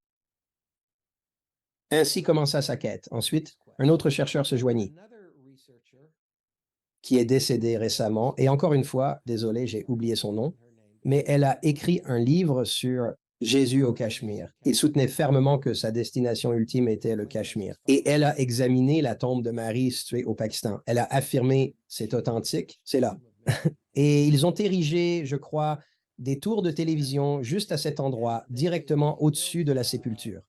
Ainsi commença sa quête. Ensuite, un autre chercheur se joignit, qui est décédée récemment. Et encore une fois, désolé, j'ai oublié son nom, mais elle a écrit un livre sur Jésus au Cachemire. Il soutenait fermement que sa destination ultime était le Cachemire. Et elle a examiné la tombe de Marie située au Pakistan. Elle a affirmé, c'est authentique, c'est là. Et ils ont érigé, je crois, des tours de télévision juste à cet endroit, directement au-dessus de la sépulture.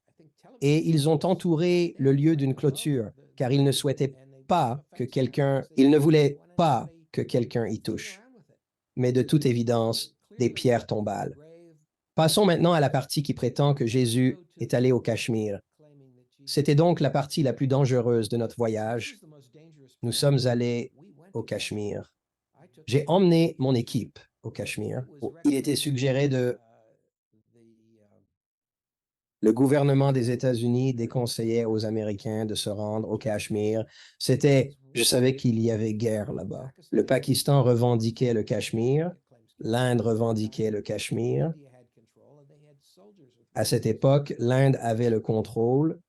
Et ils ont entouré le lieu d'une clôture, car ils ne souhaitaient pas que ils ne voulaient pas que quelqu'un y touche. Mais de toute évidence, des pierres tombales. Passons maintenant à la partie qui prétend que Jésus est allé au Cachemire. C'était donc la partie la plus dangereuse de notre voyage. Nous sommes allés au Cachemire. J'ai emmené mon équipe au Cachemire. Il était suggéré de Le gouvernement des États-Unis déconseillait aux Américains de se rendre au Cachemire. Je savais qu'il y avait guerre là-bas. Le Pakistan revendiquait le Cachemire, l'Inde revendiquait le Cachemire. À cette époque, l'Inde avait le contrôle.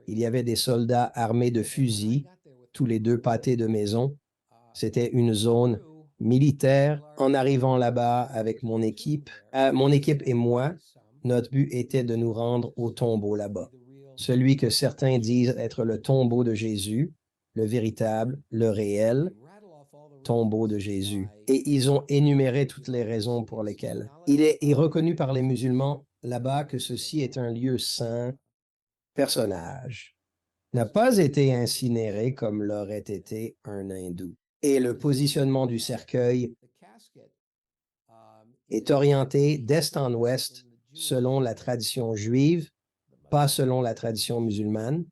Il y avait des soldats armés de fusils, tous les deux pâtés de maison. C'était une zone militaire. En arrivant là-bas avec mon équipe et moi, notre but était de nous rendre au tombeau là-bas. Celui que certains disent être le tombeau de Jésus, le véritable, le réel tombeau de Jésus. Et ils ont énuméré toutes les raisons pour lesquelles. Il est reconnu par les musulmans là-bas que ceci est un lieu saint. Personnage n'a pas été incinéré comme l'aurait été un hindou. Et le positionnement du cercueil est orienté d'est en ouest selon la tradition juive, pas selon la tradition musulmane.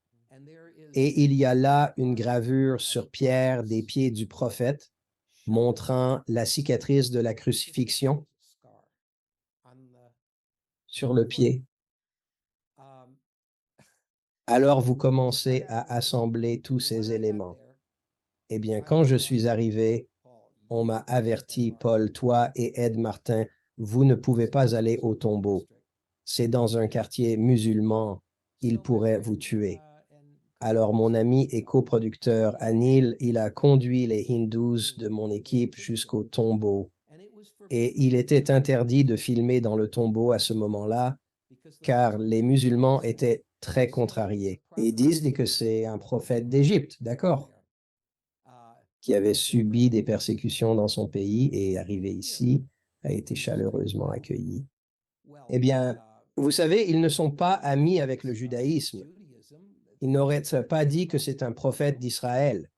Et il y a là une gravure sur pierre des pieds du prophète montrant la cicatrice de la crucifixion sur le pied. Alors vous commencez à assembler tous ces éléments. Eh bien, quand je suis arrivé, on m'a averti, Paul, toi et Ed Martin, vous ne pouvez pas aller au tombeau. C'est dans un quartier musulman, ils pourraient vous tuer. Alors mon ami et coproducteur Anil, il a conduit les hindous de mon équipe jusqu'au tombeau. Et il était interdit de filmer dans le tombeau à ce moment-là, car les musulmans étaient très contrariés. Ils disent que c'est un prophète d'Égypte, d'accord, qui avait subi des persécutions dans son pays et arrivé ici, a été chaleureusement accueilli. Eh bien, vous savez, ils ne sont pas amis avec le judaïsme. Ils n'auraient pas dit que c'est un prophète d'Israël.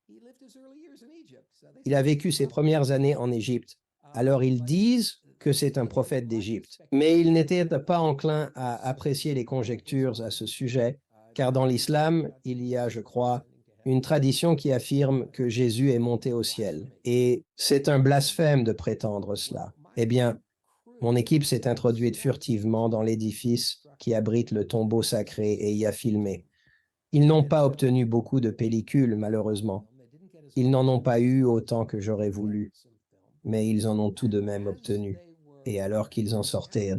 Il a vécu ses premières années en Égypte. Alors ils disent que c'est un prophète d'Égypte. Mais ils n'étaient pas enclins à apprécier les conjectures à ce sujet, car dans l'islam, il y a, je crois, une tradition qui affirme que Jésus est monté au ciel. Et c'est un blasphème de prétendre cela. Eh bien, mon équipe s'est introduite furtivement dans l'édifice qui abrite le tombeau sacré et y a filmé. Ils n'ont pas obtenu beaucoup de pellicules, malheureusement. Ils n'en ont pas eu autant que j'aurais voulu, mais ils en ont tout de même obtenu. Et alors qu'ils en sortaient,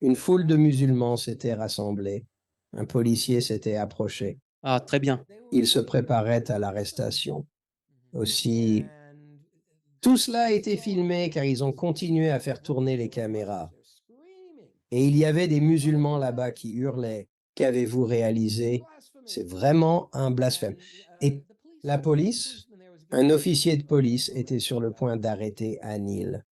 une foule de musulmans s'était rassemblée. Un policier s'était approché. Ah, très bien. Il se préparait à l'arrestation. Aussi, tout cela a été filmé car ils ont continué à faire tourner les caméras. Et il y avait des musulmans là-bas qui hurlaient. Qu'avez-vous réalisé? C'est vraiment un blasphème. Et la police, un officier de police était sur le point d'arrêter Anil.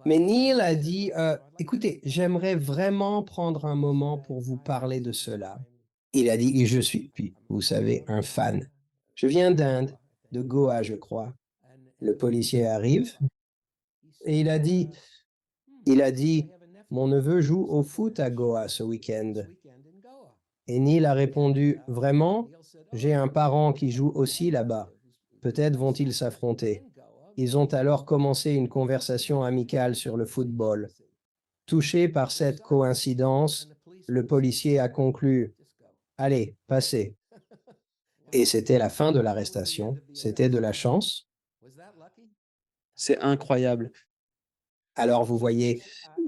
Mais Neil a dit, écoutez, j'aimerais vraiment prendre un moment pour vous parler de cela. Il a dit, et je suis, puis, vous savez, un fan. Je viens d'Inde, de Goa, je crois. Le policier arrive et il a dit, mon neveu joue au foot à Goa ce week-end. Et Neil a répondu, vraiment? J'ai un parent qui joue aussi là-bas. Peut-être vont-ils s'affronter. Ils ont alors commencé une conversation amicale sur le football. Touché par cette coïncidence, le policier a conclu, allez, passez. Et c'était la fin de l'arrestation. C'était de la chance. C'est incroyable. Alors, vous voyez,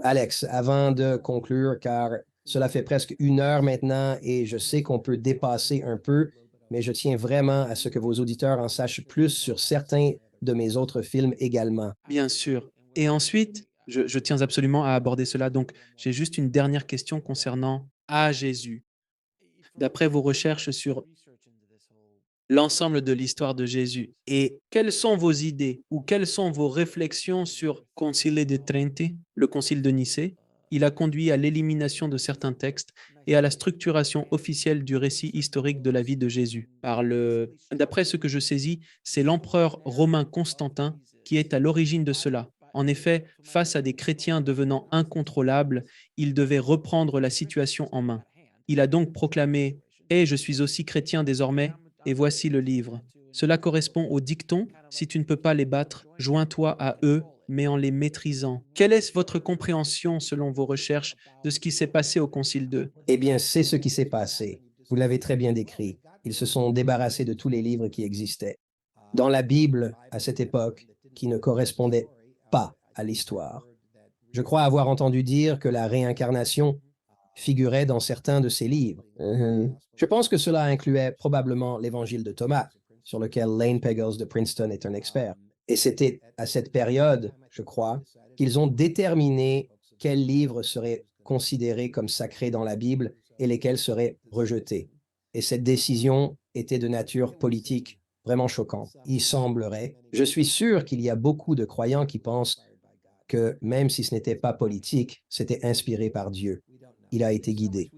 Alex, avant de conclure, car cela fait presque 1 heure maintenant et je sais qu'on peut dépasser un peu, mais je tiens vraiment à ce que vos auditeurs en sachent plus sur certains de mes autres films également. Bien sûr. Et ensuite, je tiens absolument à aborder cela. Donc, j'ai juste une dernière question concernant à Jésus. D'après vos recherches sur l'ensemble de l'histoire de Jésus, et quelles sont vos idées ou quelles sont vos réflexions sur Concile de Trente, le Concile de Nicée? Il a conduit à l'élimination de certains textes et à la structuration officielle du récit historique de la vie de Jésus. D'après ce que je saisis, c'est l'empereur romain Constantin qui est à l'origine de cela. En effet, face à des chrétiens devenant incontrôlables, il devait reprendre la situation en main. Il a donc proclamé: «Et je suis aussi chrétien désormais, et voici le livre. Cela correspond au dicton: si tu ne peux pas les battre, joins-toi à eux, mais en les maîtrisant.» Quelle est votre compréhension, selon vos recherches, de ce qui s'est passé au Concile 2? Eh bien, c'est ce qui s'est passé. Vous l'avez très bien décrit. Ils se sont débarrassés de tous les livres qui existaient. Dans la Bible, à cette époque, qui ne correspondait pas à l'histoire. Je crois avoir entendu dire que la réincarnation figurait dans certains de ces livres. Je pense que cela incluait probablement l'évangile de Thomas, sur lequel Lane Pagels de Princeton est un expert. Et c'était à cette période, je crois, qu'ils ont déterminé quels livres seraient considérés comme sacrés dans la Bible et lesquels seraient rejetés. Et cette décision était de nature politique, vraiment choquante. Il semblerait, je suis sûr qu'il y a beaucoup de croyants qui pensent que même si ce n'était pas politique, c'était inspiré par Dieu. Il a été guidé.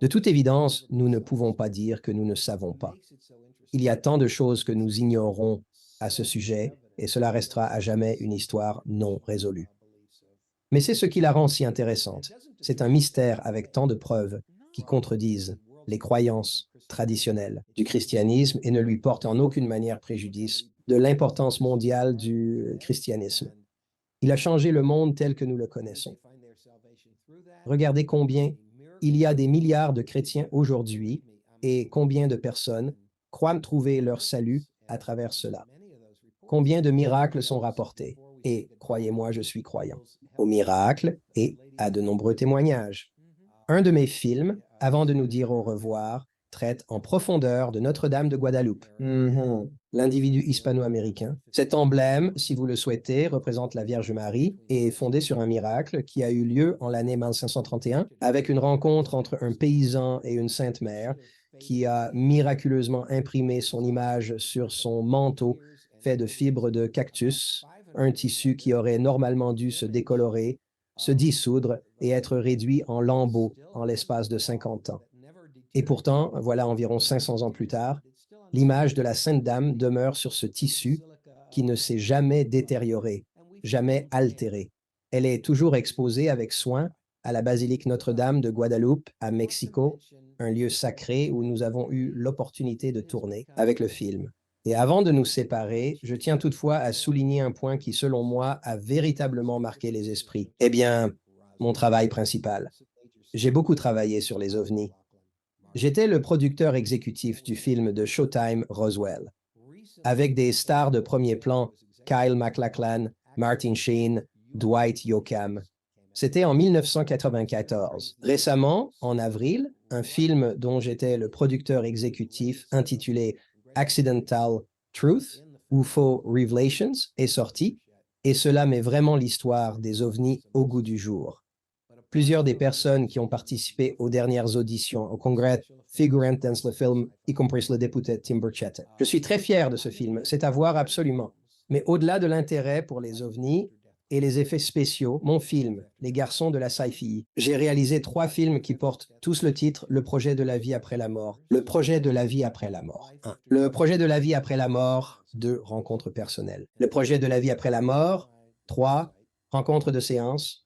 De toute évidence, nous ne pouvons pas dire que nous ne savons pas. Il y a tant de choses que nous ignorons à ce sujet, et cela restera à jamais une histoire non résolue. Mais c'est ce qui la rend si intéressante. C'est un mystère avec tant de preuves qui contredisent les croyances traditionnelles du christianisme et ne lui portent en aucune manière préjudice de l'importance mondiale du christianisme. Il a changé le monde tel que nous le connaissons. Regardez combien il y a des milliards de chrétiens aujourd'hui et combien de personnes croient trouver leur salut à travers cela. Combien de miracles sont rapportés. Et croyez-moi, je suis croyant aux miracles et à de nombreux témoignages. Un de mes films, avant de nous dire au revoir, traite en profondeur de Notre-Dame de Guadeloupe. L'individu hispano-américain. Cet emblème, si vous le souhaitez, représente la Vierge Marie et est fondé sur un miracle qui a eu lieu en l'année 1531 avec une rencontre entre un paysan et une sainte mère qui a miraculeusement imprimé son image sur son manteau fait de fibres de cactus, un tissu qui aurait normalement dû se décolorer, se dissoudre et être réduit en lambeaux en l'espace de 50 ans. Et pourtant, voilà environ 500 ans plus tard, l'image de la Sainte Dame demeure sur ce tissu qui ne s'est jamais détérioré, jamais altéré. Elle est toujours exposée avec soin à la basilique Notre-Dame de Guadeloupe, à Mexico, un lieu sacré où nous avons eu l'opportunité de tourner avec le film. Et avant de nous séparer, je tiens toutefois à souligner un point qui, selon moi, a véritablement marqué les esprits. Eh bien, mon travail principal. J'ai beaucoup travaillé sur les ovnis. J'étais le producteur exécutif du film de Showtime Roswell, avec des stars de premier plan, Kyle MacLachlan, Martin Sheen, Dwight Yoakam. C'était en 1994. Récemment, en avril, un film dont j'étais le producteur exécutif intitulé Accidental Truth ou Faux Revelations est sorti, et cela met vraiment l'histoire des ovnis au goût du jour. Plusieurs des personnes qui ont participé aux dernières auditions au Congrès figurent dans le film, y compris le député Tim Burchett. Je suis très fier de ce film, c'est à voir absolument. Mais au-delà de l'intérêt pour les ovnis et les effets spéciaux, mon film, Les garçons de la sci-fi, j'ai réalisé 3 films qui portent tous le titre Le projet de la vie après la mort. Le projet de la vie après la mort. 1. Le projet de la vie après la mort. 2. Rencontres personnelles. Le projet de la vie après la mort. 3. Rencontres de séance.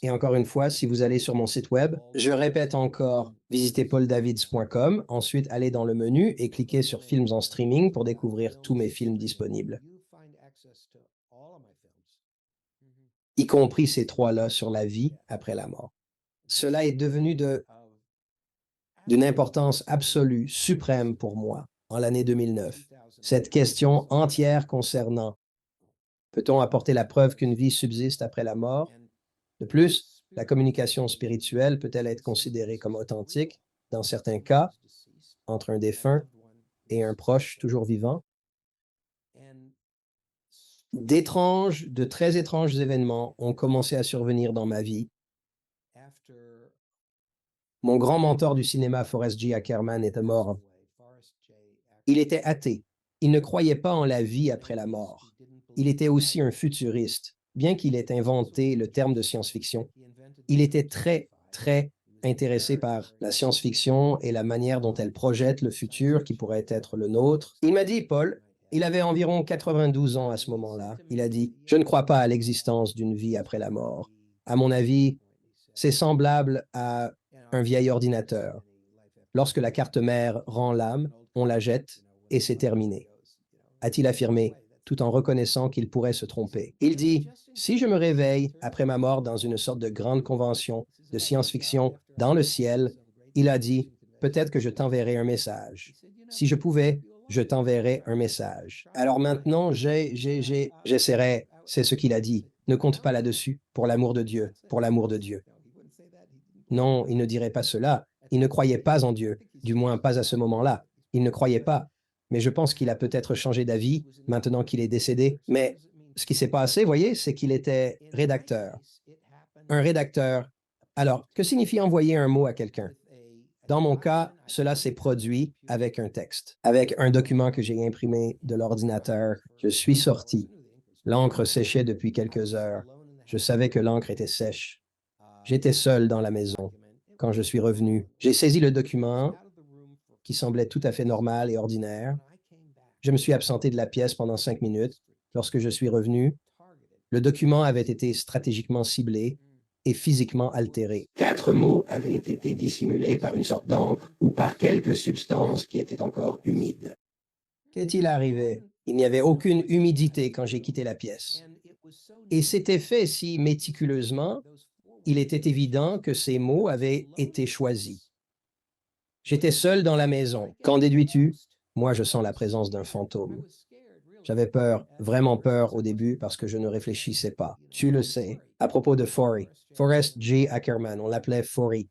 Et encore une fois, si vous allez sur mon site web, je répète encore, visitez pauldavids.com, ensuite allez dans le menu et cliquez sur Films en streaming pour découvrir tous mes films disponibles, y compris ces 3-là sur la vie après la mort. Cela est devenu d'une importance absolue, suprême pour moi, en l'année 2009. Cette question entière concernant: peut-on apporter la preuve qu'une vie subsiste après la mort? De plus, la communication spirituelle peut-elle être considérée comme authentique dans certains cas, entre un défunt et un proche toujours vivant? De très étranges événements ont commencé à survenir dans ma vie. Mon grand mentor du cinéma, Forrest G. Ackerman, était mort. Il était athée. Il ne croyait pas en la vie après la mort. Il était aussi un futuriste. Bien qu'il ait inventé le terme de science-fiction, il était très, très intéressé par la science-fiction et la manière dont elle projette le futur qui pourrait être le nôtre. Il m'a dit: Paul, il avait environ 92 ans à ce moment-là, il a dit: «Je ne crois pas à l'existence d'une vie après la mort. À mon avis, c'est semblable à un vieil ordinateur. Lorsque la carte mère rend l'âme, on la jette et c'est terminé», a-t-il affirmé, tout en reconnaissant qu'il pourrait se tromper. Il dit: «Si je me réveille après ma mort dans une sorte de grande convention de science-fiction dans le ciel», il a dit, «peut-être que je t'enverrai un message. Si je pouvais, je t'enverrais un message». Alors maintenant, j'essaierai, c'est ce qu'il a dit. Ne compte pas là-dessus, pour l'amour de Dieu, pour l'amour de Dieu. Non, il ne dirait pas cela. Il ne croyait pas en Dieu, du moins pas à ce moment-là. Il ne croyait pas. Mais je pense qu'il a peut-être changé d'avis maintenant qu'il est décédé. Mais ce qui s'est passé, voyez, c'est qu'il était rédacteur. Un rédacteur. Alors, que signifie envoyer un mot à quelqu'un? Dans mon cas, cela s'est produit avec un texte, avec un document que j'ai imprimé de l'ordinateur. Je suis sorti. L'encre séchait depuis quelques heures. Je savais que l'encre était sèche. J'étais seul dans la maison. Quand je suis revenu, j'ai saisi le document qui semblait tout à fait normal et ordinaire. Je me suis absenté de la pièce pendant 5 minutes. Lorsque je suis revenu, le document avait été stratégiquement ciblé et physiquement altéré. 4 mots avaient été dissimulés par une sorte d'encre ou par quelques substances qui étaient encore humides. Qu'est-il arrivé? Il n'y avait aucune humidité quand j'ai quitté la pièce. Et c'était fait si méticuleusement, il était évident que ces mots avaient été choisis. J'étais seul dans la maison. Qu'en déduis-tu? Moi, je sens la présence d'un fantôme. J'avais peur, vraiment peur au début parce que je ne réfléchissais pas. Tu le sais, à propos de Forey, Forrest J. Ackerman, on l'appelait Forey,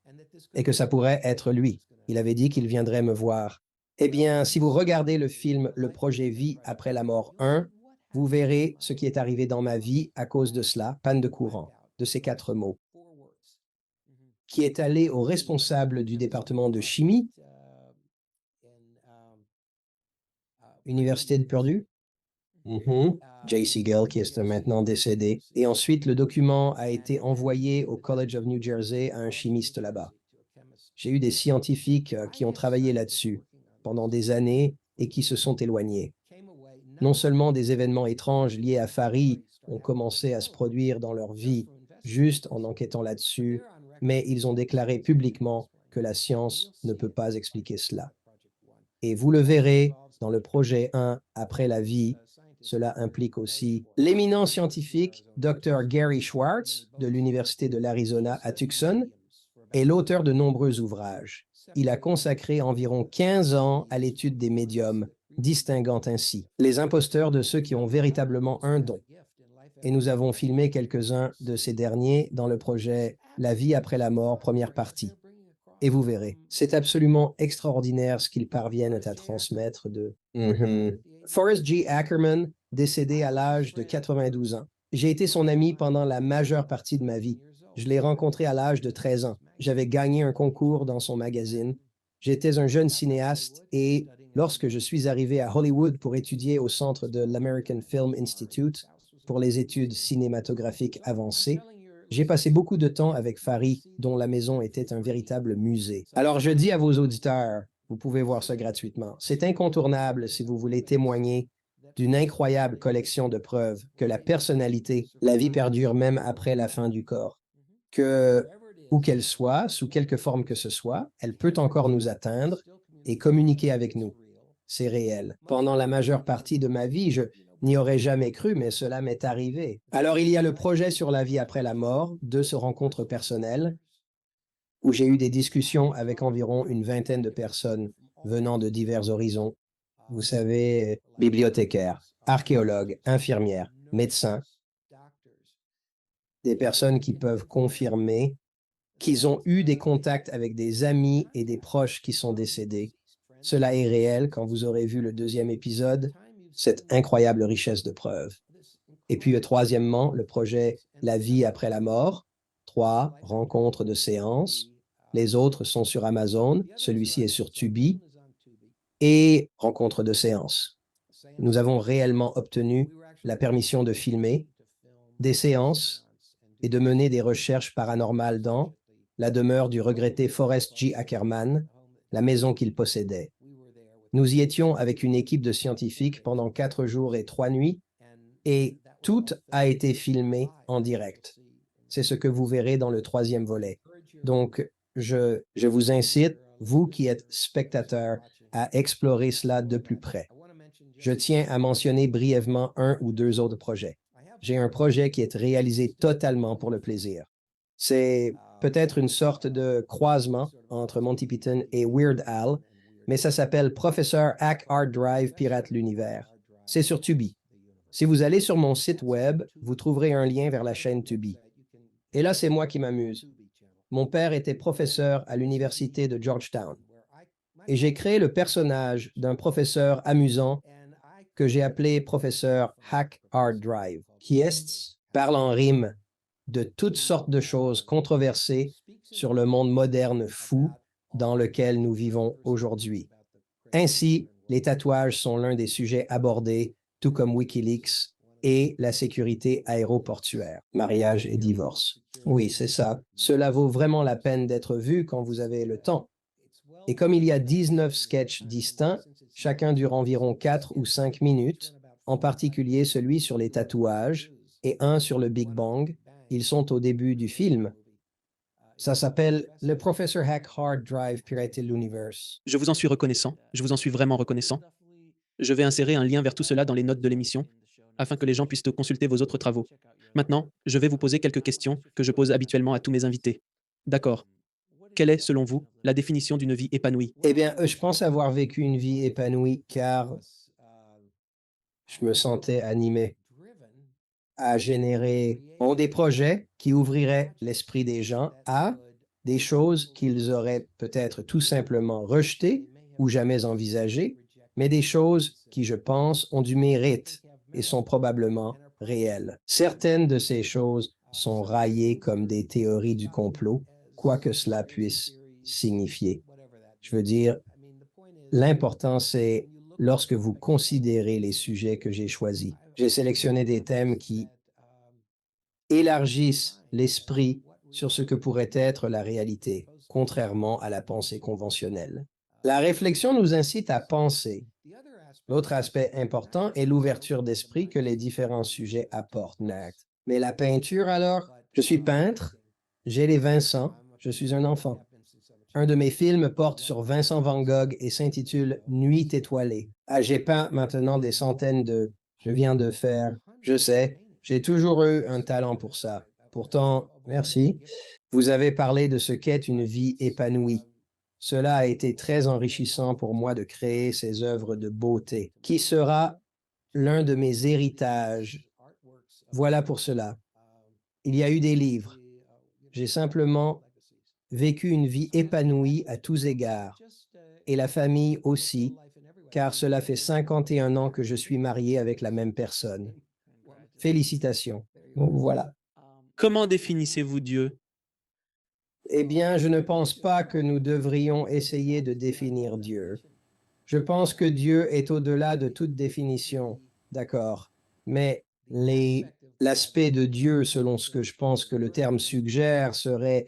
et que ça pourrait être lui. Il avait dit qu'il viendrait me voir. Eh bien, si vous regardez le film Le projet Vie après la mort 1, vous verrez ce qui est arrivé dans ma vie à cause de cela, panne de courant, de ces 4 mots, qui est allé au responsable du département de chimie, Université de Purdue. J.C. Gill, qui est maintenant décédé. Et ensuite, le document a été envoyé au College of New Jersey à un chimiste là-bas. J'ai eu des scientifiques qui ont travaillé là-dessus pendant des années et qui se sont éloignés. Non seulement des événements étranges liés à Fari ont commencé à se produire dans leur vie juste en enquêtant là-dessus, mais ils ont déclaré publiquement que la science ne peut pas expliquer cela. Et vous le verrez dans le projet 1 après la vie, cela implique aussi l'éminent scientifique Dr. Gary Schwartz de l'Université de l'Arizona à Tucson est l'auteur de nombreux ouvrages. Il a consacré environ 15 ans à l'étude des médiums, distinguant ainsi les imposteurs de ceux qui ont véritablement un don. Et nous avons filmé quelques-uns de ces derniers dans le projet La vie après la mort, première partie. Et vous verrez, c'est absolument extraordinaire ce qu'ils parviennent à transmettre de... Forrest G. Ackerman, décédé à l'âge de 92 ans. J'ai été son ami pendant la majeure partie de ma vie. Je l'ai rencontré à l'âge de 13 ans. J'avais gagné un concours dans son magazine. J'étais un jeune cinéaste et lorsque je suis arrivé à Hollywood pour étudier au centre de l'American Film Institute pour les études cinématographiques avancées, j'ai passé beaucoup de temps avec Fari, dont la maison était un véritable musée. Alors je dis à vos auditeurs, vous pouvez voir ça gratuitement, c'est incontournable si vous voulez témoigner d'une incroyable collection de preuves que la personnalité, la vie perdure même après la fin du corps, que, où qu'elle soit, sous quelque forme que ce soit, elle peut encore nous atteindre et communiquer avec nous. C'est réel. Pendant la majeure partie de ma vie, je n'y aurais jamais cru, mais cela m'est arrivé. Alors il y a le projet sur la vie après la mort, de ce rencontre personnelle, où j'ai eu des discussions avec environ une vingtaine de personnes venant de divers horizons. Vous savez, bibliothécaires, archéologues, infirmières, médecins, des personnes qui peuvent confirmer qu'ils ont eu des contacts avec des amis et des proches qui sont décédés. Cela est réel quand vous aurez vu le deuxième épisode, cette incroyable richesse de preuves. Et puis, troisièmement, le projet La vie après la mort, 3 rencontres de séances. Les autres sont sur Amazon, celui-ci est sur Tubi et rencontres de séances. Nous avons réellement obtenu la permission de filmer des séances et de mener des recherches paranormales dans la demeure du regretté Forrest G. Ackerman, la maison qu'il possédait. Nous y étions avec une équipe de scientifiques pendant 4 jours et 3 nuits et tout a été filmé en direct. C'est ce que vous verrez dans le troisième volet. Donc, je vous incite, vous qui êtes spectateurs, à explorer cela de plus près. Je tiens à mentionner brièvement un ou deux autres projets. J'ai un projet qui est réalisé totalement pour le plaisir. C'est peut-être une sorte de croisement entre Monty Python et Weird Al, mais ça s'appelle Professeur Hack Hard Drive Pirate l'Univers. C'est sur Tubi. Si vous allez sur mon site web, vous trouverez un lien vers la chaîne Tubi. Et là, c'est moi qui m'amuse. Mon père était professeur à l'université de Georgetown. Et j'ai créé le personnage d'un professeur amusant que j'ai appelé professeur Hack Hard Drive, qui parle en rime de toutes sortes de choses controversées sur le monde moderne fou dans lequel nous vivons aujourd'hui. Ainsi, les tatouages sont l'un des sujets abordés, tout comme Wikileaks et la sécurité aéroportuaire, mariage et divorce. Oui, c'est ça. Cela vaut vraiment la peine d'être vu quand vous avez le temps. Et comme il y a 19 sketchs distincts, chacun dure environ 4 ou 5 minutes, en particulier celui sur les tatouages et un sur le Big Bang, ils sont au début du film. Ça s'appelle Le Professeur Hack Hard Drive Pirater l'Univers. Je vous en suis reconnaissant, je vous en suis vraiment reconnaissant. Je vais insérer un lien vers tout cela dans les notes de l'émission, afin que les gens puissent consulter vos autres travaux. Maintenant, je vais vous poser quelques questions que je pose habituellement à tous mes invités. D'accord. Quelle est, selon vous, la définition d'une vie épanouie? Eh bien, je pense avoir vécu une vie épanouie car je me sentais animé à générer des projets qui ouvriraient l'esprit des gens à des choses qu'ils auraient peut-être tout simplement rejetées ou jamais envisagées, mais des choses qui, je pense, ont du mérite et sont probablement réelles. Certaines de ces choses sont raillées comme des théories du complot, quoi que cela puisse signifier. Je veux dire, l'important, c'est lorsque vous considérez les sujets que j'ai choisis. J'ai sélectionné des thèmes qui élargissent l'esprit sur ce que pourrait être la réalité, contrairement à la pensée conventionnelle. La réflexion nous incite à penser. L'autre aspect important est l'ouverture d'esprit que les différents sujets apportent. Mais la peinture alors? Je suis peintre, j'ai les Vincent, je suis un enfant. Un de mes films porte sur Vincent Van Gogh et s'intitule Nuit étoilée. Ah, j'ai peint maintenant des centaines de... Je viens de faire... Je sais, j'ai toujours eu un talent pour ça. Pourtant, merci. Vous avez parlé de ce qu'est une vie épanouie. Cela a été très enrichissant pour moi de créer ces œuvres de beauté, qui sera l'un de mes héritages. Voilà pour cela. Il y a eu des livres. J'ai simplement vécu une vie épanouie à tous égards, et la famille aussi, car cela fait 51 ans que je suis marié avec la même personne. Félicitations. Donc voilà. Comment définissez-vous Dieu? Eh bien, je ne pense pas que nous devrions essayer de définir Dieu. Je pense que Dieu est au-delà de toute définition, d'accord, mais l'aspect de Dieu, selon ce que je pense que le terme suggère, serait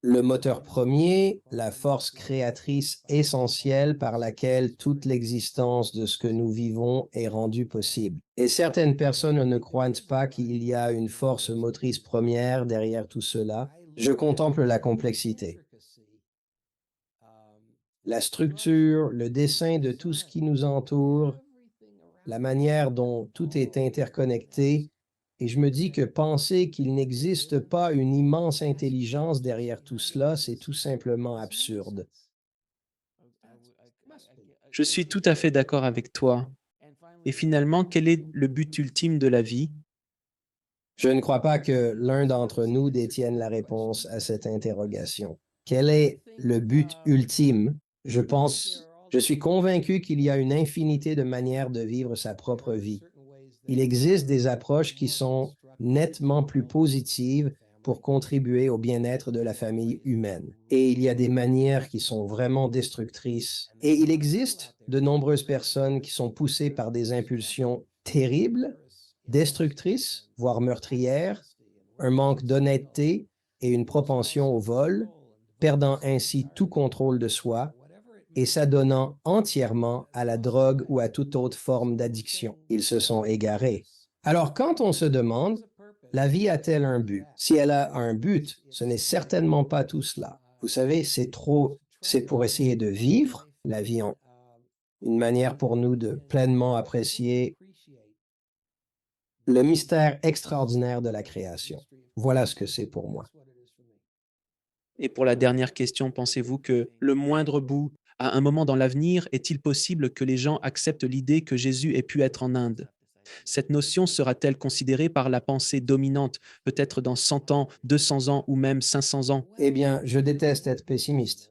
le moteur premier, la force créatrice essentielle par laquelle toute l'existence de ce que nous vivons est rendue possible. Et certaines personnes ne croient pas qu'il y a une force motrice première derrière tout cela. Je contemple la complexité, la structure, le dessin de tout ce qui nous entoure, la manière dont tout est interconnecté Et je me dis que penser qu'il n'existe pas une immense intelligence derrière tout cela, c'est tout simplement absurde. Je suis tout à fait d'accord avec toi. Et finalement, quel est le but ultime de la vie? Je ne crois pas que l'un d'entre nous détienne la réponse à cette interrogation. Quel est le but ultime? Je suis convaincu qu'il y a une infinité de manières de vivre sa propre vie. Il existe des approches qui sont nettement plus positives pour contribuer au bien-être de la famille humaine. Et il y a des manières qui sont vraiment destructrices. Et il existe de nombreuses personnes qui sont poussées par des impulsions terribles, destructrices, voire meurtrières, un manque d'honnêteté et une propension au vol, perdant ainsi tout contrôle de soi et s'adonnant entièrement à la drogue ou à toute autre forme d'addiction. Ils se sont égarés. Alors quand on se demande, la vie a-t-elle un but? Si elle a un but, ce n'est certainement pas tout cela. Vous savez, c'est pour essayer de vivre la vie en une manière pour nous de pleinement apprécier le mystère extraordinaire de la création. Voilà ce que c'est pour moi. Et pour la dernière question, pensez-vous que le moindre bout, à un moment dans l'avenir, est-il possible que les gens acceptent l'idée que Jésus ait pu être en Inde? Cette notion sera-t-elle considérée par la pensée dominante, peut-être dans 100 ans, 200 ans ou même 500 ans? Eh bien, je déteste être pessimiste.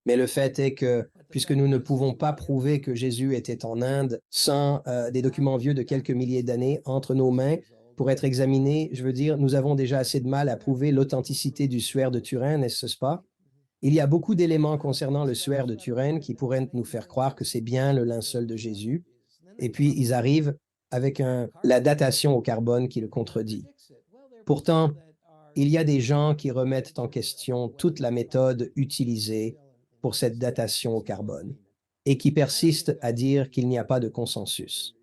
Mais le fait est que, puisque nous ne pouvons pas prouver que Jésus était en Inde sans des documents vieux de quelques milliers d'années entre nos mains pour être examinés, je veux dire, nous avons déjà assez de mal à prouver l'authenticité du suaire de Turin, n'est-ce pas? Il y a beaucoup d'éléments concernant le suaire de Turin qui pourraient nous faire croire que c'est bien le linceul de Jésus. Et puis, ils arrivent avec la datation au carbone qui le contredit. Pourtant, il y a des gens qui remettent en question toute la méthode utilisée pour cette datation au carbone et qui persistent à dire qu'il n'y a pas de consensus.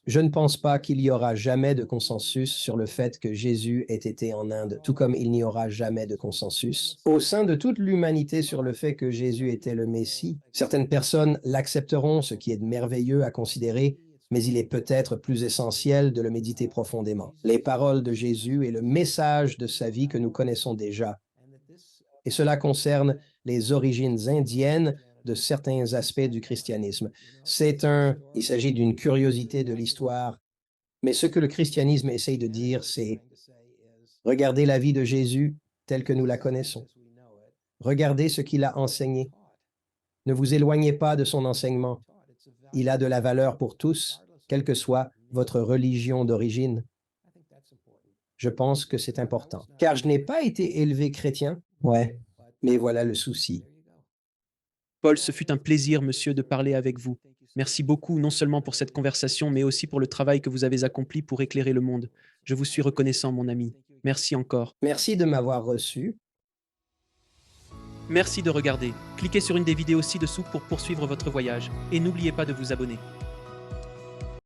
Je ne pense pas qu'il y aura jamais de consensus sur le fait que Jésus ait été en Inde, tout comme il n'y aura jamais de consensus au sein de toute l'humanité sur le fait que Jésus était le Messie. Certaines personnes l'accepteront, ce qui est merveilleux à considérer, mais il est peut-être plus essentiel de le méditer profondément. Les paroles de Jésus et le message de sa vie que nous connaissons déjà. Et cela concerne les origines indiennes de certains aspects du christianisme. Il s'agit d'une curiosité de l'histoire, mais ce que le christianisme essaye de dire, c'est regardez la vie de Jésus telle que nous la connaissons. Regardez ce qu'il a enseigné. Ne vous éloignez pas de son enseignement. Il a de la valeur pour tous, quelle que soit votre religion d'origine. Je pense que c'est important. Car je n'ai pas été élevé chrétien. Ouais, mais voilà le souci. Paul, ce fut un plaisir, monsieur, de parler avec vous. Merci beaucoup, non seulement pour cette conversation, mais aussi pour le travail que vous avez accompli pour éclairer le monde. Je vous suis reconnaissant, mon ami. Merci encore. Merci de m'avoir reçu. Merci de regarder. Cliquez sur une des vidéos ci-dessous pour poursuivre votre voyage. Et n'oubliez pas de vous abonner.